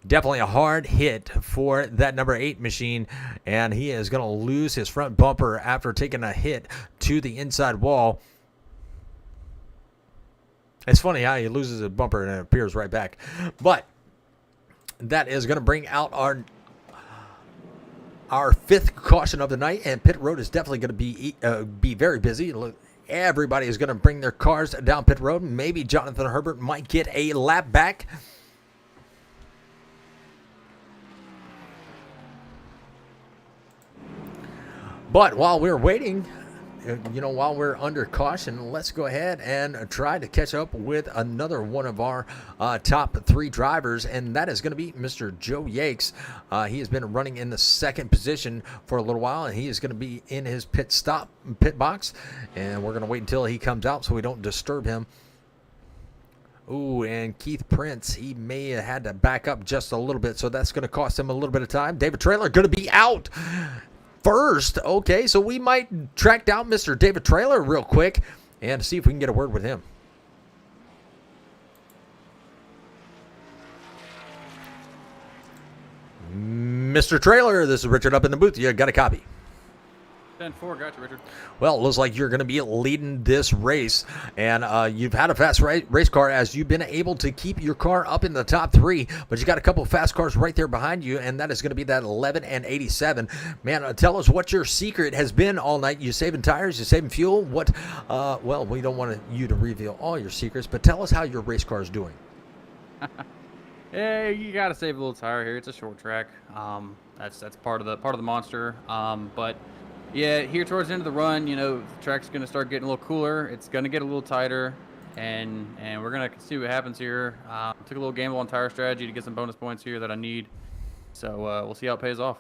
Definitely a hard hit for that number 8 machine, and he is going to lose his front bumper after taking a hit to the inside wall. It's funny how he loses a bumper and it appears right back. But that is going to bring out our 5th caution of the night, and pit road is definitely going to be very busy. Everybody is going to bring their cars down pit road. Maybe Jonathan Herbert might get a lap back. But while we're waiting, while we're under caution, let's go ahead and try to catch up with another one of our top 3 drivers, and that is going to be Mr. Joe Yakes. He has been running in the 2nd position for a little while, and he is going to be in his pit box, and we're going to wait until he comes out so we don't disturb him. Ooh, and Keith Prince, he may have had to back up just a little bit, so that's going to cost him a little bit of time. David Traylor going to be out first. Okay, so we might track down Mr. David Traylor real quick and see if we can get a word with him. Mr. Traylor, this is Richard up in the booth. You got a copy? 10-4, got you, Richard. Well, it looks like you're going to be leading this race, and you've had a fast race car as you've been able to keep your car up in the top 3, but you got a couple of fast cars right there behind you, and that is going to be that 11 and 87. Man, tell us what your secret has been all night. You saving tires? You saving fuel? What? Well, we don't want you to reveal all your secrets, but tell us how your race car is doing. Yeah, you got to save a little tire here. It's a short track. That's part of the monster. But yeah, here towards the end of the run, the track's going to start getting a little cooler. It's going to get a little tighter, and we're going to see what happens here. Took a little gamble on tire strategy to get some bonus points here that I need. So we'll see how it pays off.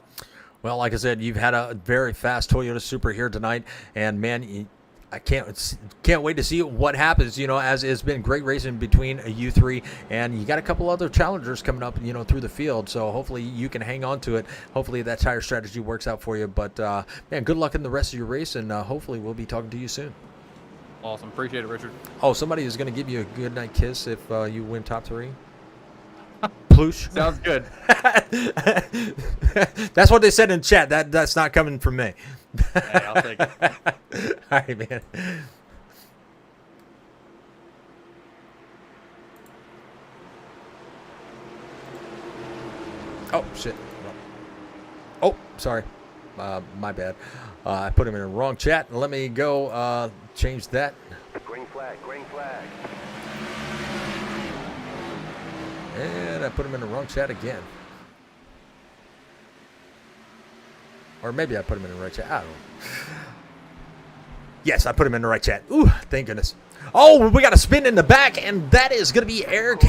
Well, like I said, you've had a very fast Toyota Supra here tonight, and man, I can't wait to see what happens, as it's been great racing between you 3, and you got a couple other challengers coming up, through the field, so hopefully you can hang on to it. Hopefully that tire strategy works out for you, but man, good luck in the rest of your race, and hopefully we'll be talking to you soon. Awesome. Appreciate it, Richard. Oh, somebody is going to give you a good night kiss if you win top 3. Ploosh. Sounds good. That's what they said in chat. That's not coming from me. Hey, I'll take it. All right, man. Oh, shit. Oh, sorry. My bad. I put him in the wrong chat. Let me go change that. Green flag, green flag. And I put him in the wrong chat again. Or maybe I put him in the right chat. I don't know. Yes, I put him in the right chat. Ooh, thank goodness. Oh, we got a spin in the back, and that is going to be Eric.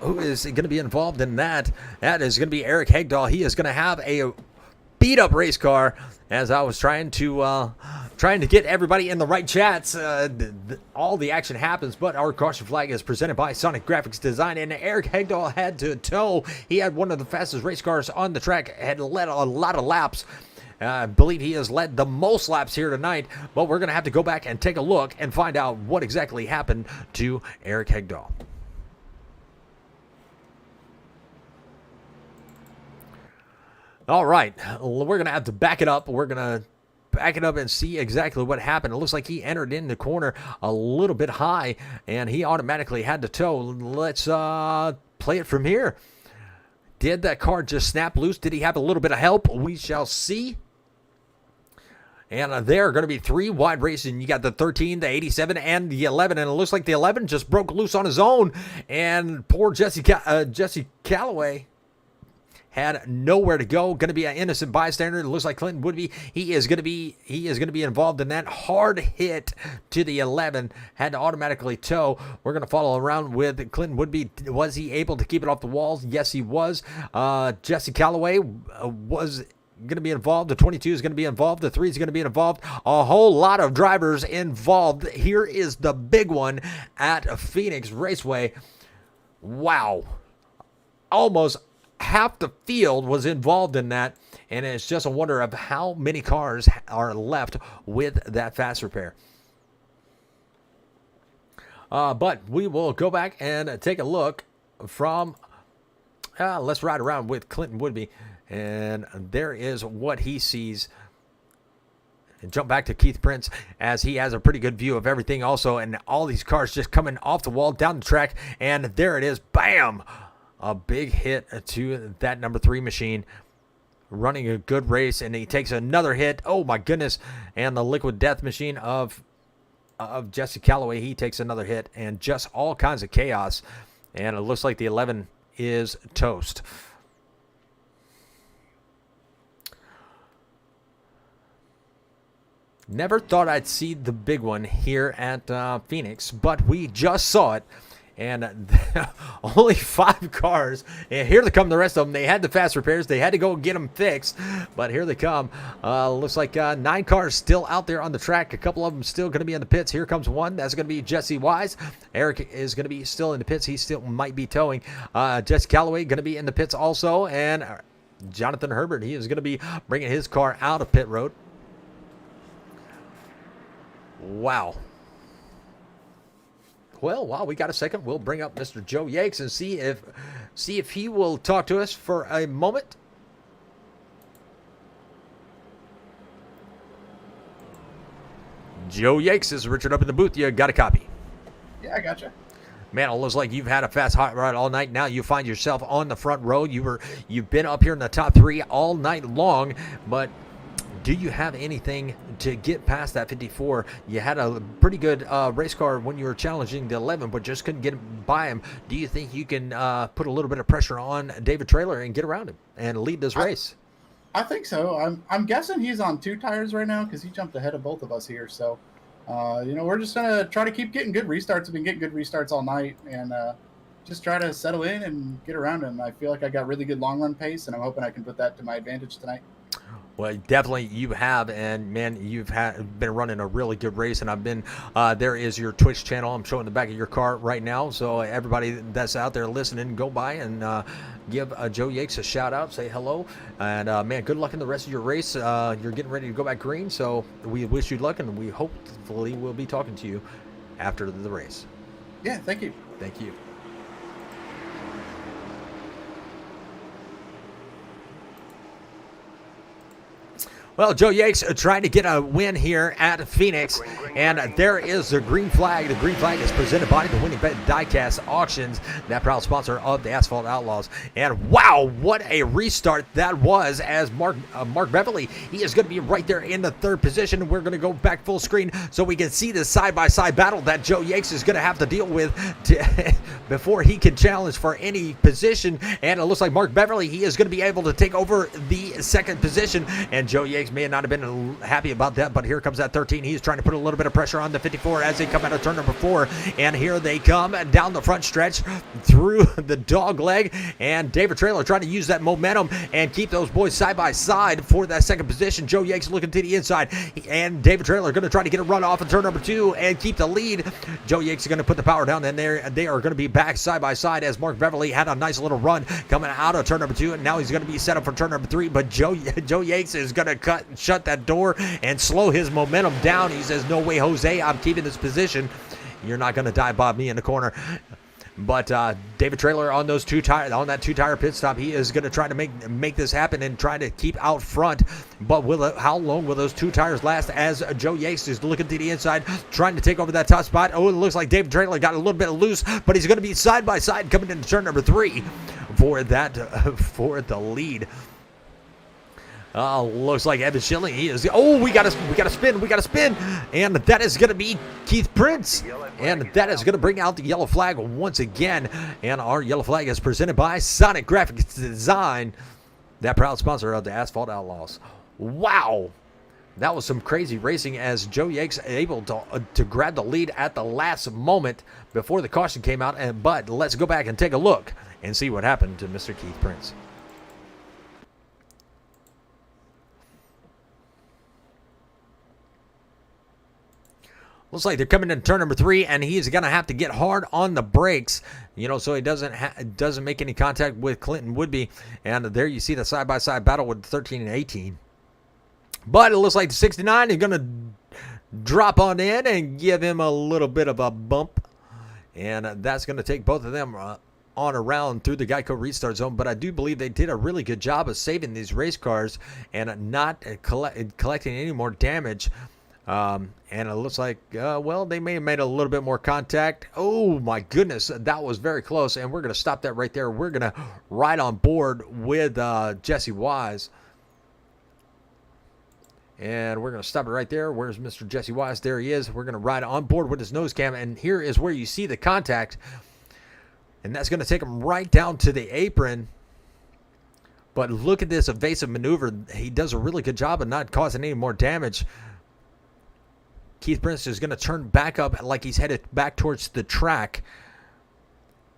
Who is going to be involved in that? That is going to be Eric Hegdahl. He is going to have a beat-up race car. As I was trying to get everybody in the right chats, all the action happens, but our caution flag is presented by Sonic Graphics Design, and Eric Hegdahl had to tow. He had one of the fastest race cars on the track, had led a lot of laps. I believe he has led the most laps here tonight, but we're going to have to go back and take a look and find out what exactly happened to Eric Hegdahl. All right, we're going to have to back it up. We're going to back it up and see exactly what happened. It looks like he entered in the corner a little bit high, and he automatically had to tow. Let's play it from here. Did that car just snap loose? Did he have a little bit of help? We shall see. And there are going to be 3 wide races. And you got the 13, the 87, and the 11. And it looks like the 11 just broke loose on his own. And poor Jesse Callaway had nowhere to go. Going to be an innocent bystander. It looks like Clinton Woodby. He is going to be involved in that hard hit to the 11. Had to automatically tow. We're going to follow around with Clinton Woodby. Was he able to keep it off the walls? Yes, he was. Jesse Callaway was going to be involved. The 22 is going to be involved. The 3 is going to be involved. A whole lot of drivers involved. Here is the big one at Phoenix Raceway. Wow. Almost half the field was involved in that, and it's just a wonder of how many cars are left with that fast repair. But we will go back and take a look from, let's ride around with Clinton Woodby, and there is what he sees. And jump back to Keith Prince as he has a pretty good view of everything also, and all these cars just coming off the wall down the track, and there it is, bam! A big hit to that number 3 machine, running a good race, and he takes another hit. Oh my goodness! And the Liquid Death machine of Jesse Callaway, he takes another hit, and just all kinds of chaos. And it looks like the 11 is toast. Never thought I'd see the big one here at Phoenix, but we just saw it. And only 5 cars. And here they come, the rest of them. They had the fast repairs. They had to go get them fixed. But here they come. Looks like 9 cars still out there on the track. A couple of them still going to be in the pits. Here comes one. That's going to be Jesse Wise. Eric is going to be still in the pits. He still might be towing. Jesse Callaway going to be in the pits also. And Jonathan Herbert, he is going to be bringing his car out of pit road. Wow. Well, while we got a second, we'll bring up Mr. Joe Yakes and see if he will talk to us for a moment. Joe Yakes, is Richard up in the booth. You got a copy? Yeah, I gotcha. Man, it looks like you've had a fast hot ride all night. Now you find yourself on the front row. You've been up here in the top 3 all night long, but do you have anything to get past that 54? You had a pretty good race car when you were challenging the 11, but just couldn't get by him. Do you think you can put a little bit of pressure on David Traylor and get around him and lead this race? I think so. I'm guessing he's on 2 tires right now because he jumped ahead of both of us here. So, we're just going to try to keep getting good restarts. We've been getting good restarts all night and just try to settle in and get around him. I feel like I got really good long run pace, and I'm hoping I can put that to my advantage tonight. Well, definitely you have, and man, you've been running a really good race, and I've been, there is your Twitch channel. I'm showing the back of your car right now, so everybody that's out there listening, go by and give Joe Yakes a shout out, say hello, and man, good luck in the rest of your race. You're getting ready to go back green, so we wish you luck, and we hopefully will be talking to you after the race. Yeah, thank you. Thank you. Well, Joe Yakes trying to get a win here at Phoenix, and there is the green flag. The green flag is presented by the Winning Bet Diecast Auctions, that proud sponsor of the Asphalt Outlaws. And wow, what a restart that was, as Mark Beverly, he is going to be right there in the 3rd position. We're going to go back full screen so we can see the side-by-side battle that Joe Yakes is going to have to deal with before he can challenge for any position. And it looks like Mark Beverly, he is going to be able to take over the 2nd position, and Joe Yakes may not have been happy about that, but here comes that 13. He's trying to put a little bit of pressure on the 54 as they come out of turn number 4, and here they come down the front stretch through the dog leg, and David Traylor trying to use that momentum and keep those boys side by side for that 2nd position. Joe Yakes looking to the inside, and David Traylor going to try to get a run off in turn number 2 and keep the lead. Joe Yakes is going to put the power down, and they are going to be back side by side as Mark Beverly had a nice little run coming out of turn number 2, and now he's going to be set up for turn number 3, but Joe Yakes is going to shut that door and slow his momentum down. He says, no way, Jose, I'm keeping this position. You're not going to dive bomb me in the corner. But David Traylor on those 2 tire, on that 2-tire pit stop, he is going to try to make this happen and try to keep out front. But how long will those 2 tires last? As Joe Yakes is looking to the inside, trying to take over that top spot. Oh, it looks like David Traylor got a little bit loose, but he's going to be side by side coming into turn number 3 for the lead. Looks like Evan Schilling. He is. Oh, we got to spin, and that is going to be Keith Prince, and that is going to bring out the yellow flag once again. And our yellow flag is presented by Sonic Graphics Design, that proud sponsor of the Asphalt Outlaws. Wow. That was some crazy racing as Joe Yates able to grab the lead at the last moment before the caution came out. But let's go back and take a look and see what happened to Mr. Keith Prince. Looks like they're coming into turn number 3, and he's going to have to get hard on the brakes, so he doesn't make any contact with Clinton Woodby. And there you see the side-by-side battle with 13 and 18. But it looks like the 69 is going to drop on in and give him a little bit of a bump. And that's going to take both of them on around through the Geico restart zone. But I do believe they did a really good job of saving these race cars and not collecting any more damage. And it looks like, they may have made a little bit more contact. Oh, my goodness. That was very close. And we're going to stop that right there. We're going to ride on board with Jesse Wise. And we're going to stop it right there. Where's Mr. Jesse Wise? There he is. We're going to ride on board with his nose cam. And here is where you see the contact. And that's going to take him right down to the apron. But look at this evasive maneuver. He does a really good job of not causing any more damage. Keith Prince is going to turn back up like he's headed back towards the track.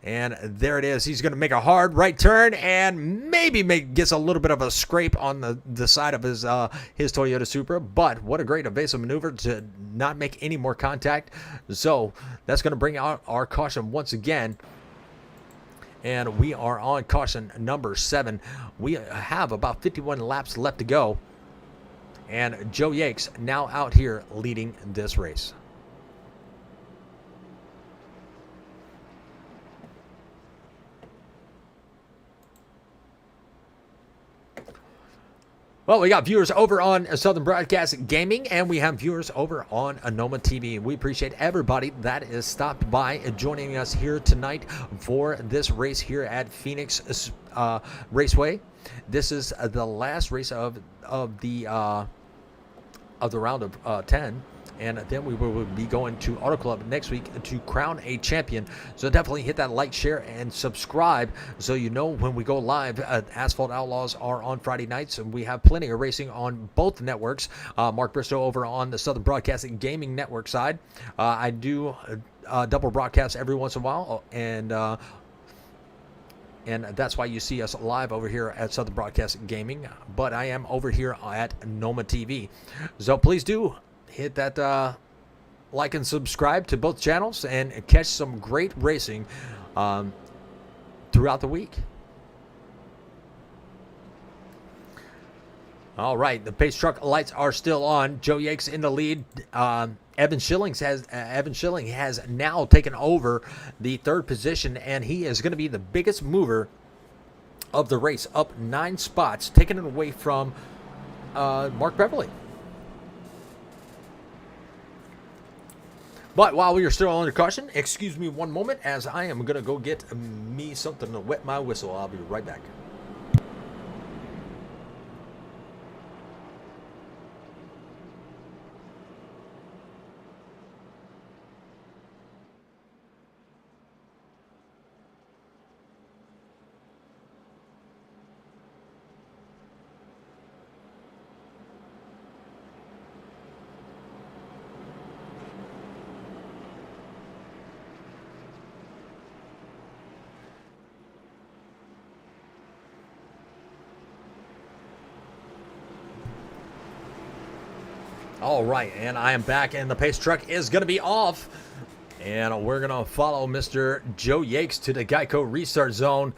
And there it is. He's going to make a hard right turn and maybe gets a little bit of a scrape on the side of his Toyota Supra. But what a great evasive maneuver to not make any more contact. So that's going to bring out our caution once again. And we are on caution number 7. We have about 51 laps left to go. And Joe Yates now out here leading this race. Well, we got viewers over on Southern Broadcast Gaming, and we have viewers over on NOMA TV. We appreciate everybody that is stopped by and joining us here tonight for this race here at Phoenix Raceway. This is the last race of the round of 10. And then we will be going to Auto Club next week to crown a champion. So definitely hit that like, share, and subscribe so you know when we go live. Asphalt Outlaws are on Friday nights, and we have plenty of racing on both networks. Mark Bristow over on the Southern Broadcasting Gaming Network side. I do double broadcast every once in a while, and that's why you see us live over here at Southern Broadcasting Gaming. But I am over here at NOMA TV. So please do hit that like and subscribe to both channels and catch some great racing throughout the week. All right, the pace truck lights are still on. Joe Yates in the lead. Evan Schilling has now taken over the 3rd position, and he is going to be the biggest mover of the race, up 9 spots, taking it away from Mark Beverly. But while we are still under caution, excuse me one moment as I am going to go get me something to wet my whistle. I'll be right back. All right, and I am back, and the pace truck is going to be off. And we're going to follow Mr. Joe Yates to the Geico restart zone.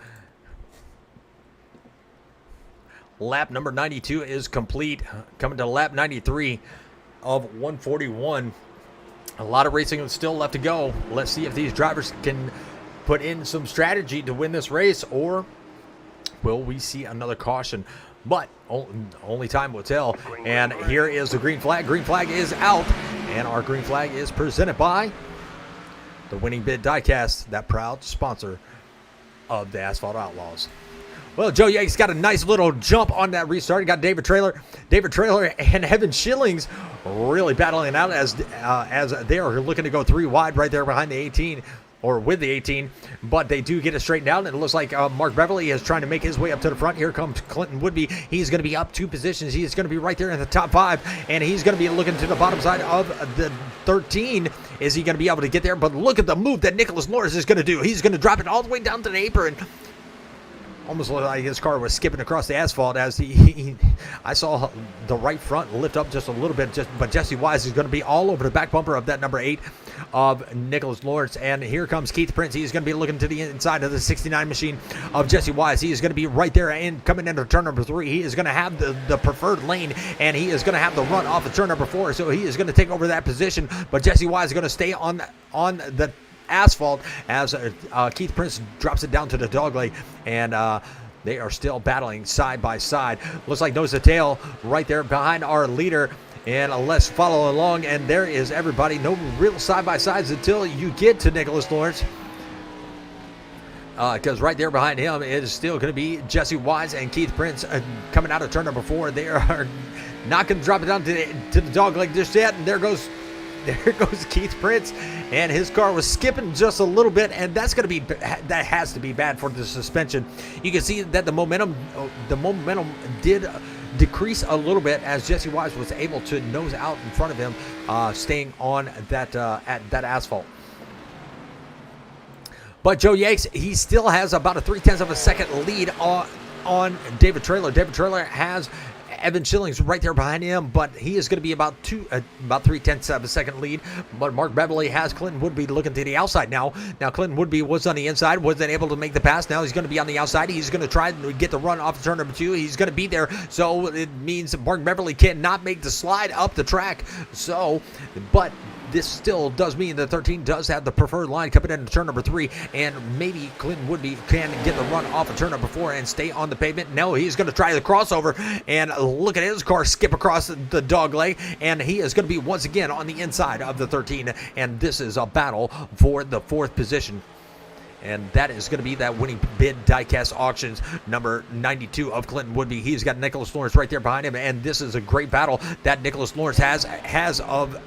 Lap number 92 is complete. Coming to lap 93 of 141. A lot of racing is still left to go. Let's see if these drivers can put in some strategy to win this race, or will we see another caution? But only time will tell. And here is the green flag. Green flag is out. And our green flag is presented by the Winning Bid Diecast, that proud sponsor of the Asphalt Outlaws. Well, Joe Yanks got a nice little jump on that restart. He got David Trailer and Evan Schillings really battling it out as they are looking to go 3 wide right there behind the 18. Or with the 18, but they do get it straightened out, and it looks like Mark Beverly is trying to make his way up to the front. Here comes Clinton Woodby. He's going to be up 2 positions. He's going to be right there in the top 5, and he's going to be looking to the bottom side of the 13. Is he going to be able to get there? But look at the move that Nicholas Norris is going to do. He's going to drop it all the way down to the apron. Almost looked like his car was skipping across the asphalt as I saw the right front lift up just a little bit. But Jesse Wise is going to be all over the back bumper of that number 8 of Nicholas Lawrence. And here comes Keith Prince. He's going to be looking to the inside of the 69 machine of Jesse Wise. He is going to be right there and coming into turn number 3. He is going to have the preferred lane, and he is going to have the run off of turn number 4. So he is going to take over that position. But Jesse Wise is going to stay on the asphalt as Keith Prince drops it down to the dogleg, and they are still battling side by side. Looks like nose to tail right there behind our leader, and let's follow along. And there is everybody. No real side by sides until you get to Nicholas Lawrence, because right there behind him is still going to be Jesse Wise and Keith Prince coming out of turn number 4. They are not going to drop it down to the dogleg just yet, and there goes Keith Prince, and his car was skipping just a little bit, and that has to be bad for the suspension. You can see that the momentum did decrease a little bit as Jesse Wise was able to nose out in front of him, staying on that at that asphalt. But Joe Yanks, he still has about a 0.3 of a second lead on David Trailer. David Trailer has Evan Schillings right there behind him, but he is going to be about 0.3 of a second lead. But Mark Beverly has Clinton Woodby looking to the outside now. Now Clinton Woodby was on the inside, wasn't able to make the pass. Now he's going to be on the outside. He's going to try to get the run off of turn number 2. He's going to be there, so it means Mark Beverly cannot make the slide up the track. But this still does mean the 13 does have the preferred line coming into turn number 3, and maybe Clinton Woodby can get the run off of turn number 4 and stay on the pavement. No, he's going to try the crossover, and look at his car skip across the dog leg, and he is going to be once again on the inside of the 13, and this is a battle for the 4th position. And that is going to be that winning bid diecast auctions number 92 of Clinton Woodby. He's got Nicholas Lawrence right there behind him, and this is a great battle that Nicholas Lawrence has of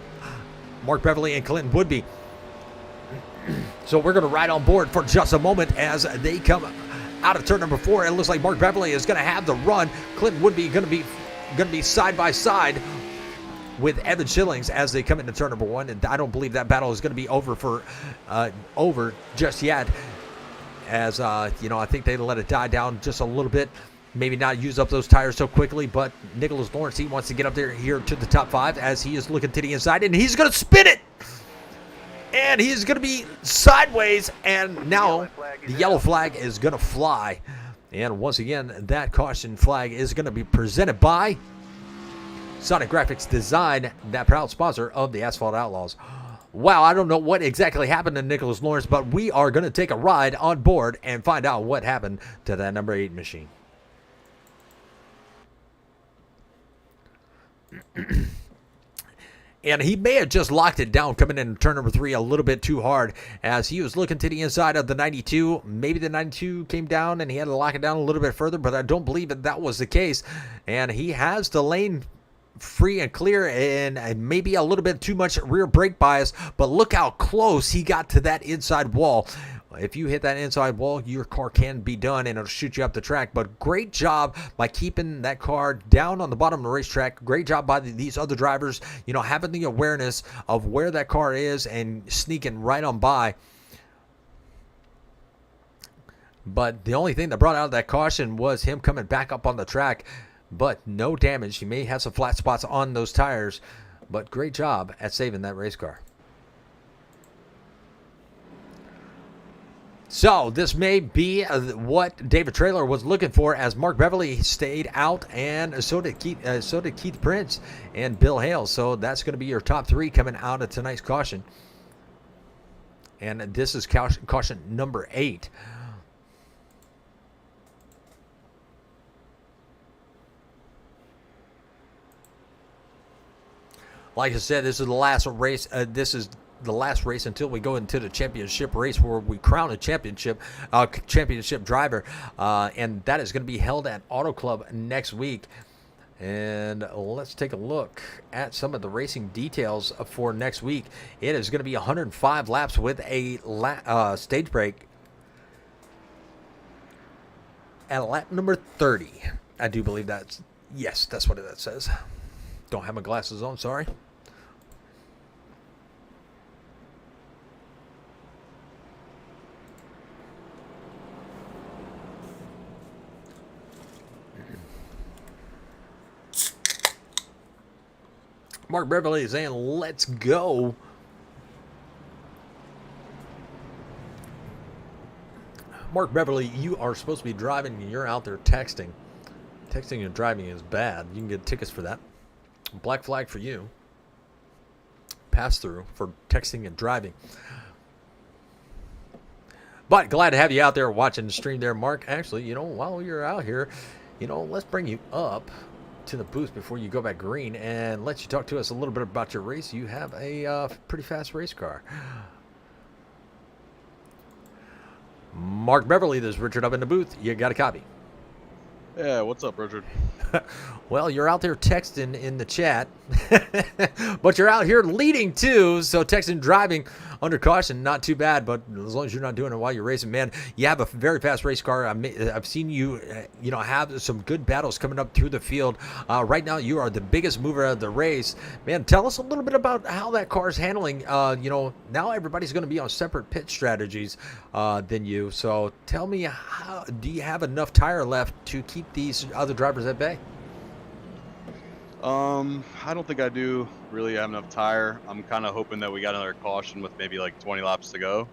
Mark Beverly and Clinton Woodby. So we're going to ride on board for just a moment as they come out of turn number 4. It looks like Mark Beverly is going to have the run. Clinton Woodby going to be side by side with Evan Schillings as they come into turn number 1. And I don't believe that battle is going to be over just yet, as I think they let it die down just a little bit. Maybe not use up those tires so quickly, but Nicholas Lawrence, he wants to get up there here to the top 5 as he is looking to the inside, and he's going to spin it! And he's going to be sideways, and now the yellow flag is going to fly. And once again, that caution flag is going to be presented by Sonic Graphics Design, that proud sponsor of the Asphalt Outlaws. Wow, I don't know what exactly happened to Nicholas Lawrence, but we are going to take a ride on board and find out what happened to that number 8 machine. And he may have just locked it down coming in turn number 3 a little bit too hard as he was looking to the inside of the 92. Maybe the 92 came down and he had to lock it down a little bit further, but I don't believe that was the case. And he has the lane free and clear, and maybe a little bit too much rear brake bias, but look how close he got to that inside wall. If you hit that inside wall, your car can be done and it'll shoot you up the track. But great job by keeping that car down on the bottom of the racetrack. Great job by these other drivers, having the awareness of where that car is and sneaking right on by. But the only thing that brought out that caution was him coming back up on the track. But no damage. He may have some flat spots on those tires, but great job at saving that race car. So this may be what David Trailer was looking for, as Mark Beverly stayed out, and so did Keith Prince and Bill Hale. So that's going to be your top 3 coming out of tonight's caution. And this is caution number 8. Like I said, this is the last race. This is the last race until we go into the championship race where we crown a championship driver, and that is going to be held at Auto Club next week. And let's take a look at some of the racing details for next week. It is going to be 105 laps with a stage break at lap number 30. I do believe that's what that says. Don't have my glasses on, sorry. Mark Beverly is saying, let's go. Mark Beverly, you are supposed to be driving and you're out there texting. Texting and driving is bad. You can get tickets for that. Black flag for you. Pass through for texting and driving. But glad to have you out there watching the stream there, Mark. Actually, while you're out here, let's bring you up to the booth before you go back green and let you talk to us a little bit about your race. You have a pretty fast race car. Mark Beverly, there's Richard up in the booth. You got a copy. Yeah, what's up, Richard? Well, you're out there texting in the chat, but you're out here leading too. So texting, driving under caution, not too bad. But as long as you're not doing it while you're racing, man, you have a very fast race car. I've seen you, have some good battles coming up through the field. Right now, you are the biggest mover of the race, man. Tell us a little bit about how that car is handling. Now everybody's going to be on separate pit strategies than you. So tell me, how do you have enough tire left to keep these other drivers at bay? I don't think I do really have enough tire. I'm kind of hoping that we got another caution with maybe like 20 laps to go.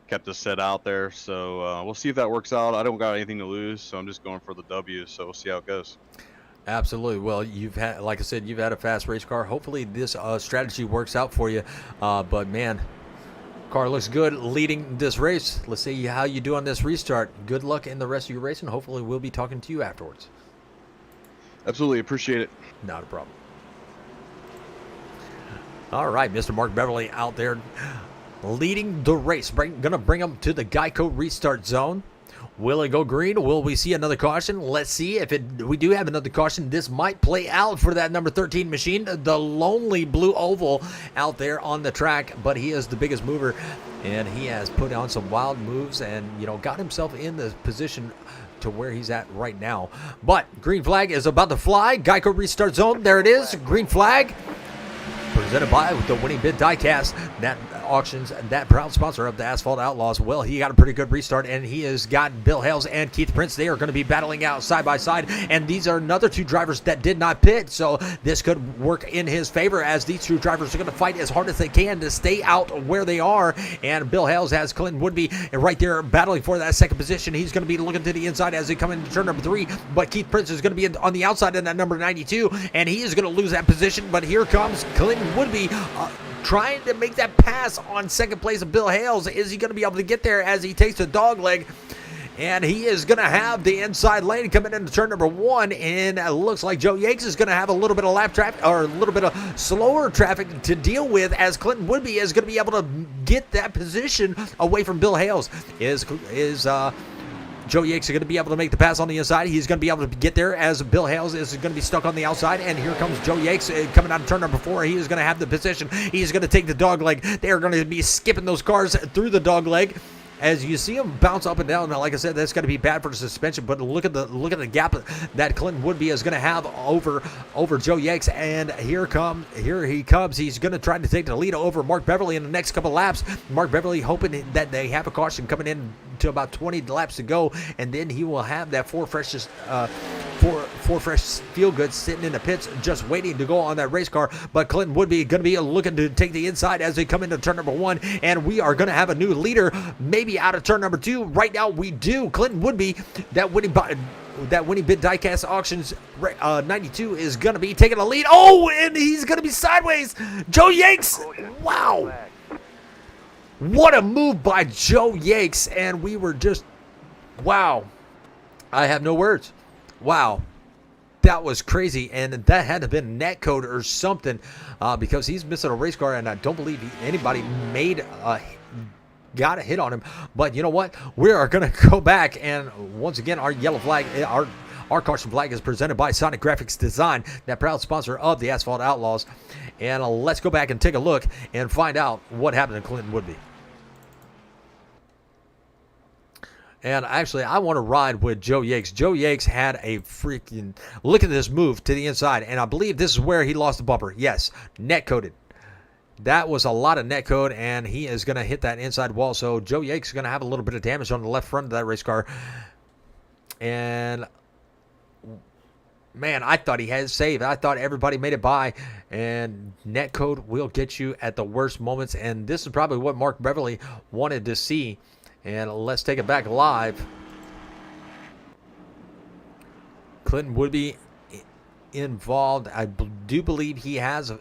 Kept us set out there, so we'll see if that works out. I don't got anything to lose, so I'm just going for the W, so we'll see how it goes. Absolutely. Well, like I said, you've had a fast race car. Hopefully this strategy works out for you. But man, car looks good leading this race. Let's see how you do on this restart. Good luck in the rest of your racing. Hopefully we'll be talking to you afterwards. Absolutely. Appreciate it. Not a problem. All right, Mr. Mark Beverly out there leading the race. Gonna bring him to the Geico restart zone. Will it go green? Will we see another caution? Let's see. If we do have another caution, this might play out for that number 13 machine, the lonely blue oval out there on the track. But he is the biggest mover, and he has put on some wild moves and got himself in the position to where he's at right now. But green flag is about to fly. Geico restart zone. There it is. Green flag. Presented by the Winning Bid Diecast. That auctions, that proud sponsor of the Asphalt Outlaws. Well, he got a pretty good restart, and he has got Bill Hales and Keith Prince. They are going to be battling out side by side, and these are another two drivers that did not pit, so this could work in his favor as these two drivers are going to fight as hard as they can to stay out where they are. And Bill Hales has Clinton Woodby right there battling for that second position. He's going to be looking to the inside as they come into turn number 3, but Keith Prince is going to be on the outside in that number 92, and he is going to lose that position. But here comes Clinton Woodby trying to make that pass on second place of Bill Hales. Is he going to be able to get there as he takes the dog leg? And he is going to have the inside lane coming into turn number 1, and it looks like Joe Yates is going to have a little bit of lap traffic, or a little bit of slower traffic to deal with, as Clinton Woodby is going to be able to get that position away from Bill Hales. Joe Yates is going to be able to make the pass on the inside. He's going to be able to get there as Bill Hales is going to be stuck on the outside. And here comes Joe Yates coming out of turn number 4. He is going to have the position. He's going to take the dog leg. They are going to be skipping those cars through the dog leg. As you see him bounce up and down, now, like I said, that's going to be bad for the suspension. But look at the gap that Clinton Woodby is going to have over Joe Yates. And here he comes. He's going to try to take the lead over Mark Beverly in the next couple laps. Mark Beverly hoping that they have a caution coming in to about 20 laps to go, and then he will have that four fresh feel good sitting in the pits just waiting to go on that race car. But Clinton Woodby going to be looking to take the inside as they come into turn number 1, and we are going to have a new leader maybe out of turn number 2. Right now we do. Clinton Woodby, that winning bid diecast auctions 92 is going to be taking a lead. Oh, and he's going to be sideways. Joe Yates, wow. What a move by Joe Yates, and we were just, wow. I have no words. Wow. That was crazy, and that had to have been net code or something, because he's missing a race car, and I don't believe anybody got a hit on him. But you know what? We are going to go back, and once again, our yellow flag, our caution flag is presented by Sonic Graphics Design, that proud sponsor of the Asphalt Outlaws. And let's go back and take a look and find out what happened to Clinton Woodby. And actually, I want to ride with Joe Yakes. Joe Yakes had a freaking look at this move to the inside, and I believe this is where he lost the bumper. Yes, net coded. That was a lot of net code, and he is going to hit that inside wall. So Joe Yakes is going to have a little bit of damage on the left front of that race car. And man, I thought he had it saved. I thought everybody made it by, and net code will get you at the worst moments. And this is probably what Mark Beverly wanted to see. And let's take it back live. Clinton Woodby involved. I do believe he has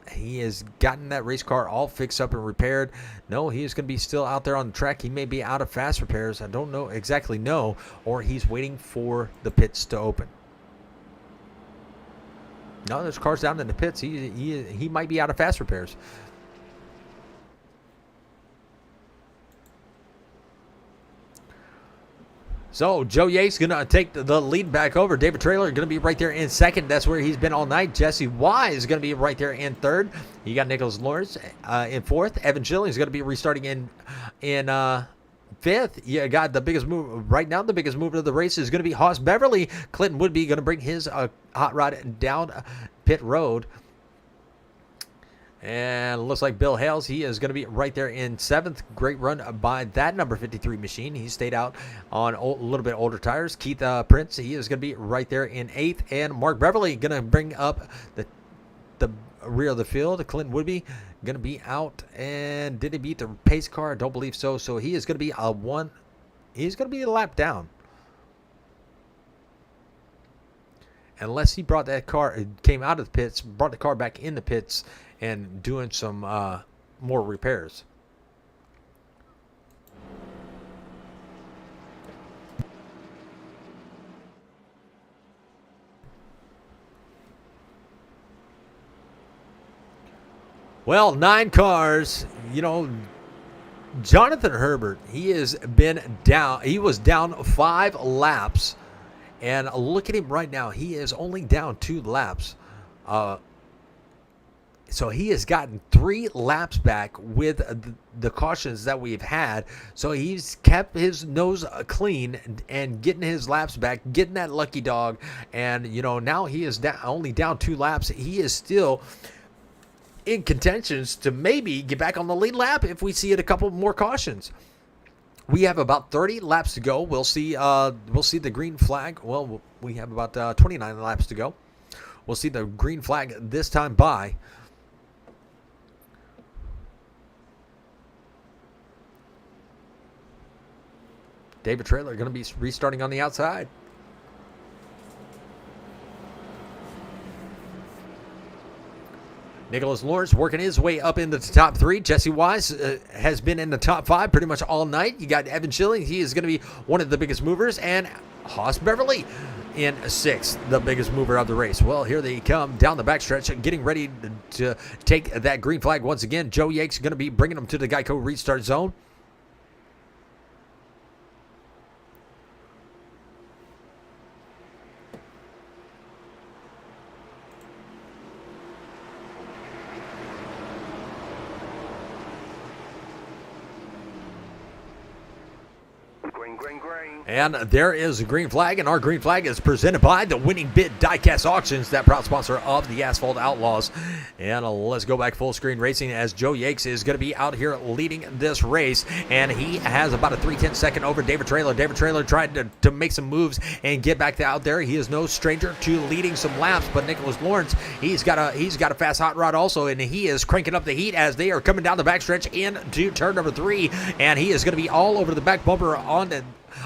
gotten that race car all fixed up and repaired. No, he is going to be still out there on the track. He may be out of fast repairs. I don't know, or he's waiting for the pits to open. No, there's cars down in the pits. He might be out of fast repairs. So Joe Yates going to take the lead back over. David Traylor going to be right there in second. That's where he's been all night. Jesse Wise is going to be right there in third. You got Nicholas Lawrence in fourth. Evan Schilling is going to be restarting in fifth. You got the biggest move right now. The biggest mover of the race is going to be Haas Beverly. Clinton Woodby going to bring his hot rod down pit road. And looks like Bill Hales, he is going to be right there in seventh. Great run by that number 53 machine. He stayed out on a little bit older tires. Keith Prince, he is going to be right there in eighth. And Mark Beverly going to bring up the rear of the field. Clinton Woodby going to be out. And did he beat the pace car? I don't believe so. So he is going to be he's going to be a lap down. Unless he brought that car, came out of the pits, brought the car back in the pits, and doing some more repairs. Well, 9 cars. You know, Jonathan Herbert, he has been down. He was down 5 laps. And look at him right now. He is only down 2 laps. So he has gotten 3 laps back with the cautions that we've had. So he's kept his nose clean and getting his laps back, getting that lucky dog. And, you know, now he is only down 2 laps. He is still in contentions to maybe get back on the lead lap if we see it a couple more cautions. We have about 30 laps to go. We'll see the green flag. Well, we have about 29 laps to go. We'll see the green flag this time by. David Traylor going to be restarting on the outside. Nicholas Lawrence working his way up into the top 3. Jesse Wise has been in the top 5 pretty much all night. You got Evan Schilling. He is going to be one of the biggest movers. And Haas Beverly in 6th, the biggest mover of the race. Well, here they come down the backstretch, getting ready to take that green flag once again. Joe Yakes going to be bringing them to the Geico restart zone. And there is a green flag, and our green flag is presented by the Winning Bid Diecast Auctions, that proud sponsor of the Asphalt Outlaws. And let's go back full screen racing as Joe Yakes is going to be out here leading this race, and he has about a 3/10 second over David Traylor. David Traylor tried to make some moves and get back out there. He is no stranger to leading some laps, but Nicholas Lawrence, he's got a fast hot rod also, and he is cranking up the heat as they are coming down the backstretch into turn number 3, and he is going to be all over the back bumper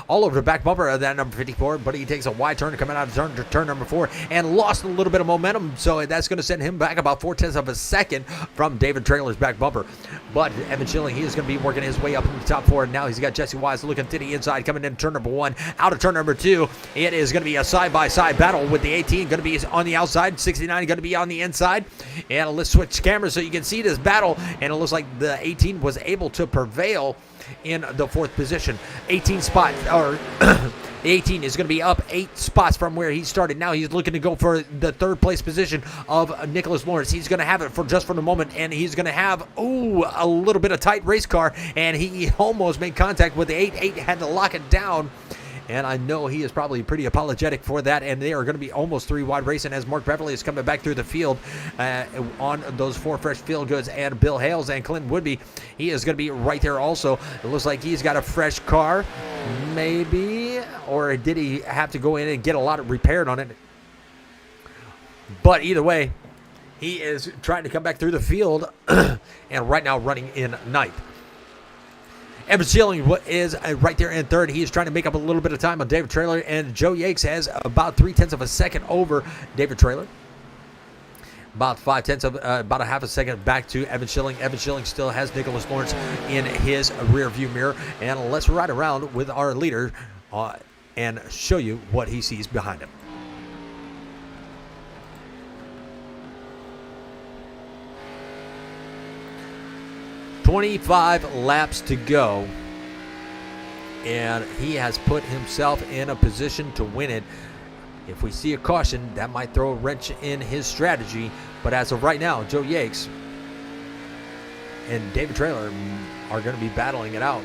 all over the back bumper of that number 54, but he takes a wide turn coming out of turn number 4 and lost a little bit of momentum, so that's going to send him back about 0.4 of a second from David Trailer's back bumper. But Evan Schilling, he is going to be working his way up in the top 4. Now he's got Jesse Wise looking to the inside, coming in turn number 1, out of turn number 2. It is going to be a side-by-side battle with the 18 going to be on the outside, 69 going to be on the inside. And let's switch cameras so you can see this battle, and it looks like the 18 was able to prevail in the 4th position. 18 spot, or the 18 is going to be up 8 spots from where he started. Now he's looking to go for the 3rd place position of Nicholas Lawrence. He's going to have it for just for the moment, and he's going to have, a little bit of tight race car, and he almost made contact with the 8. 8 had to lock it down. And I know he is probably pretty apologetic for that. And they are going to be almost 3 wide racing as Mark Beverly is coming back through the field on those 4 fresh field goods. And Bill Hales and Clinton Woodby, he is going to be right there also. It looks like he's got a fresh car, maybe. Or did he have to go in and get a lot of repaired on it? But either way, he is trying to come back through the field and right now running in ninth. Evan Schilling is right there in 3rd. He is trying to make up a little bit of time on David Trailer, and Joe Yakes has about 0.3 of a second over David Trailer. About 0.5 of, about a half a second back to Evan Schilling. Evan Schilling still has Nicholas Lawrence in his rear view mirror. And let's ride around with our leader and show you what he sees behind him. "25 laps to go, and he has put himself in a position to win it. If we see a caution, that might throw a wrench in his strategy, but as of right now, Joe Yakes and David Trailer are going to be battling it out.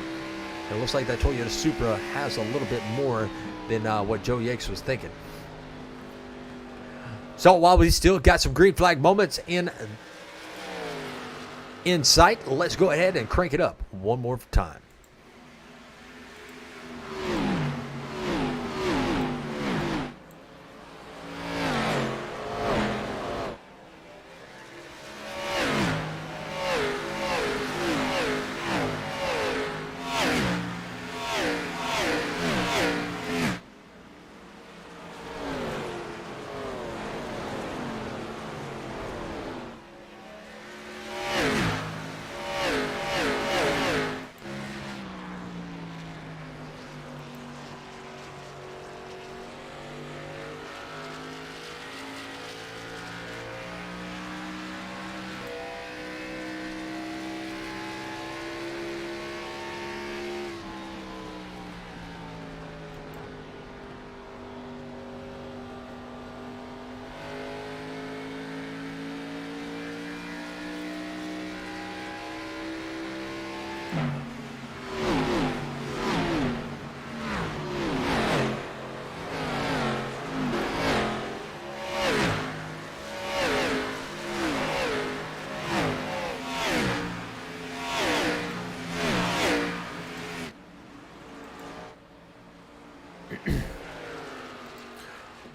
It looks like that Toyota Supra has a little bit more than what Joe Yakes was thinking. So while we still got some green flag moments in sight, let's go ahead and crank it up one more time.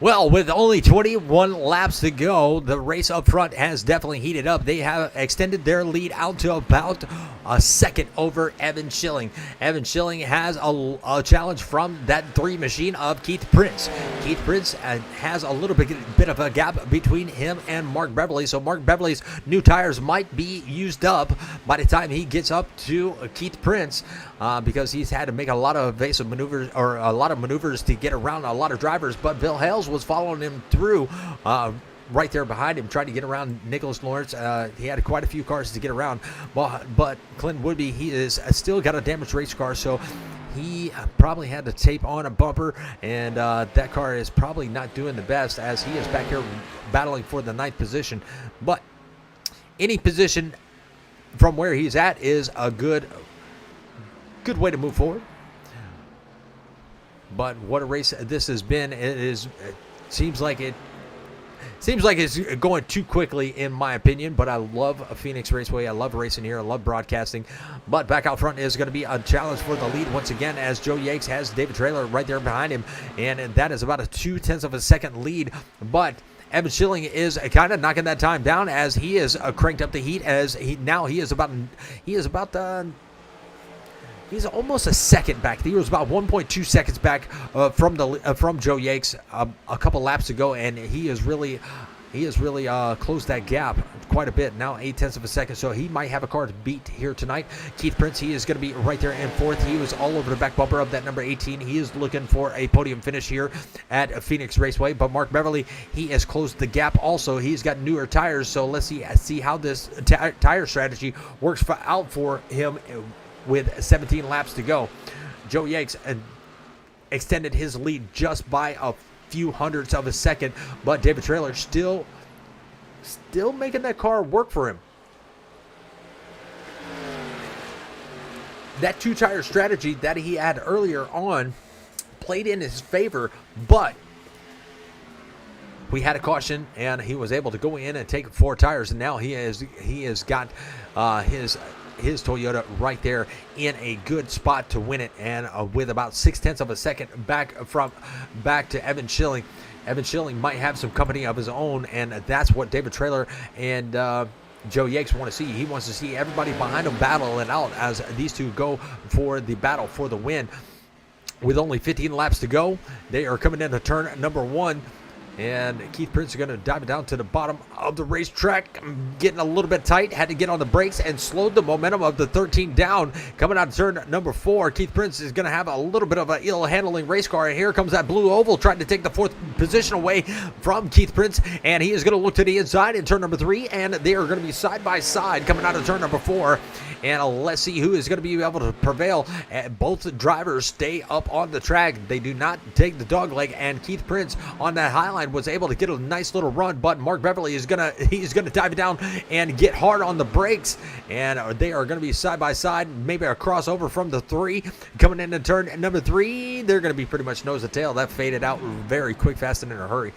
Well, with only 21 laps to go, the race up front has definitely heated up. They have extended their lead out to about a second over Evan Schilling. Evan Schilling has a challenge from that 3 machine of Keith Prince. Keith Prince has a little bit of a gap between him and Mark Beverly, so Mark Beverly's new tires might be used up by the time he gets up to Keith Prince, because he's had to make a lot of evasive maneuvers, or a lot of maneuvers to get around a lot of drivers. But Bill Hales was following him through right there behind him, trying to get around Nicholas Lawrence. He had quite a few cars to get around, but Clinton Woodby, he is still got a damaged race car, so he probably had to tape on a bumper, and that car is probably not doing the best as he is back here battling for the 9th position. But any position from where he's at is a good way to move forward. But what a race this has been. It seems like it's going too quickly, in my opinion, but I love Phoenix Raceway. I love racing here. I love broadcasting. But back out front is going to be a challenge for the lead once again, as Joe Yakes has David Trailer right there behind him, and that is about a 0.2 of a second lead. But Evan Schilling is kind of knocking that time down as he is cranked up the heat, as he is about He's almost a second back. He was about 1.2 seconds back from Joe Yakes a couple laps ago, and he has really closed that gap quite a bit. Now 0.8 of a second, so he might have a car to beat here tonight. Keith Prince, he is going to be right there in fourth. He was all over the back bumper of that number 18. He is looking for a podium finish here at Phoenix Raceway. But Mark Beverly, he has closed the gap also. He's got newer tires, so let's see how this tire strategy works out for him with 17 laps to go. Joe Yakes extended his lead just by a few hundredths of a second, but David Traylor still making that car work for him. That two-tire strategy that he had earlier on played in his favor, but we had a caution and he was able to go in and take 4 tires, and now he has got his Toyota right there in a good spot to win it, and with about 0.6 of a second back to Evan Schilling. Evan Schilling might have some company of his own, and that's what David Traylor and Joe Yakes want to see. He wants to see everybody behind him battle it out as these two go for the battle for the win. With only 15 laps to go, they are coming into turn number 1. And Keith Prince is going to dive it down to the bottom of the racetrack. Getting a little bit tight. Had to get on the brakes and slowed the momentum of the 13 down. Coming out of turn number 4, Keith Prince is going to have a little bit of an ill-handling race car. And here comes that blue oval trying to take the 4th position away from Keith Prince. And he is going to look to the inside in turn number 3. And they are going to be side by side coming out of turn number 4. And let's see who is going to be able to prevail. Both drivers stay up on the track. They do not take the dog leg. And Keith Prince on that high line was able to get a nice little run, but Mark Beverly is gonna dive it down and get hard on the brakes, and they are going to be side by side. Maybe a crossover from the 3 coming into turn number 3. They're going to be pretty much nose to tail. That faded out very quick, fast, and in a hurry.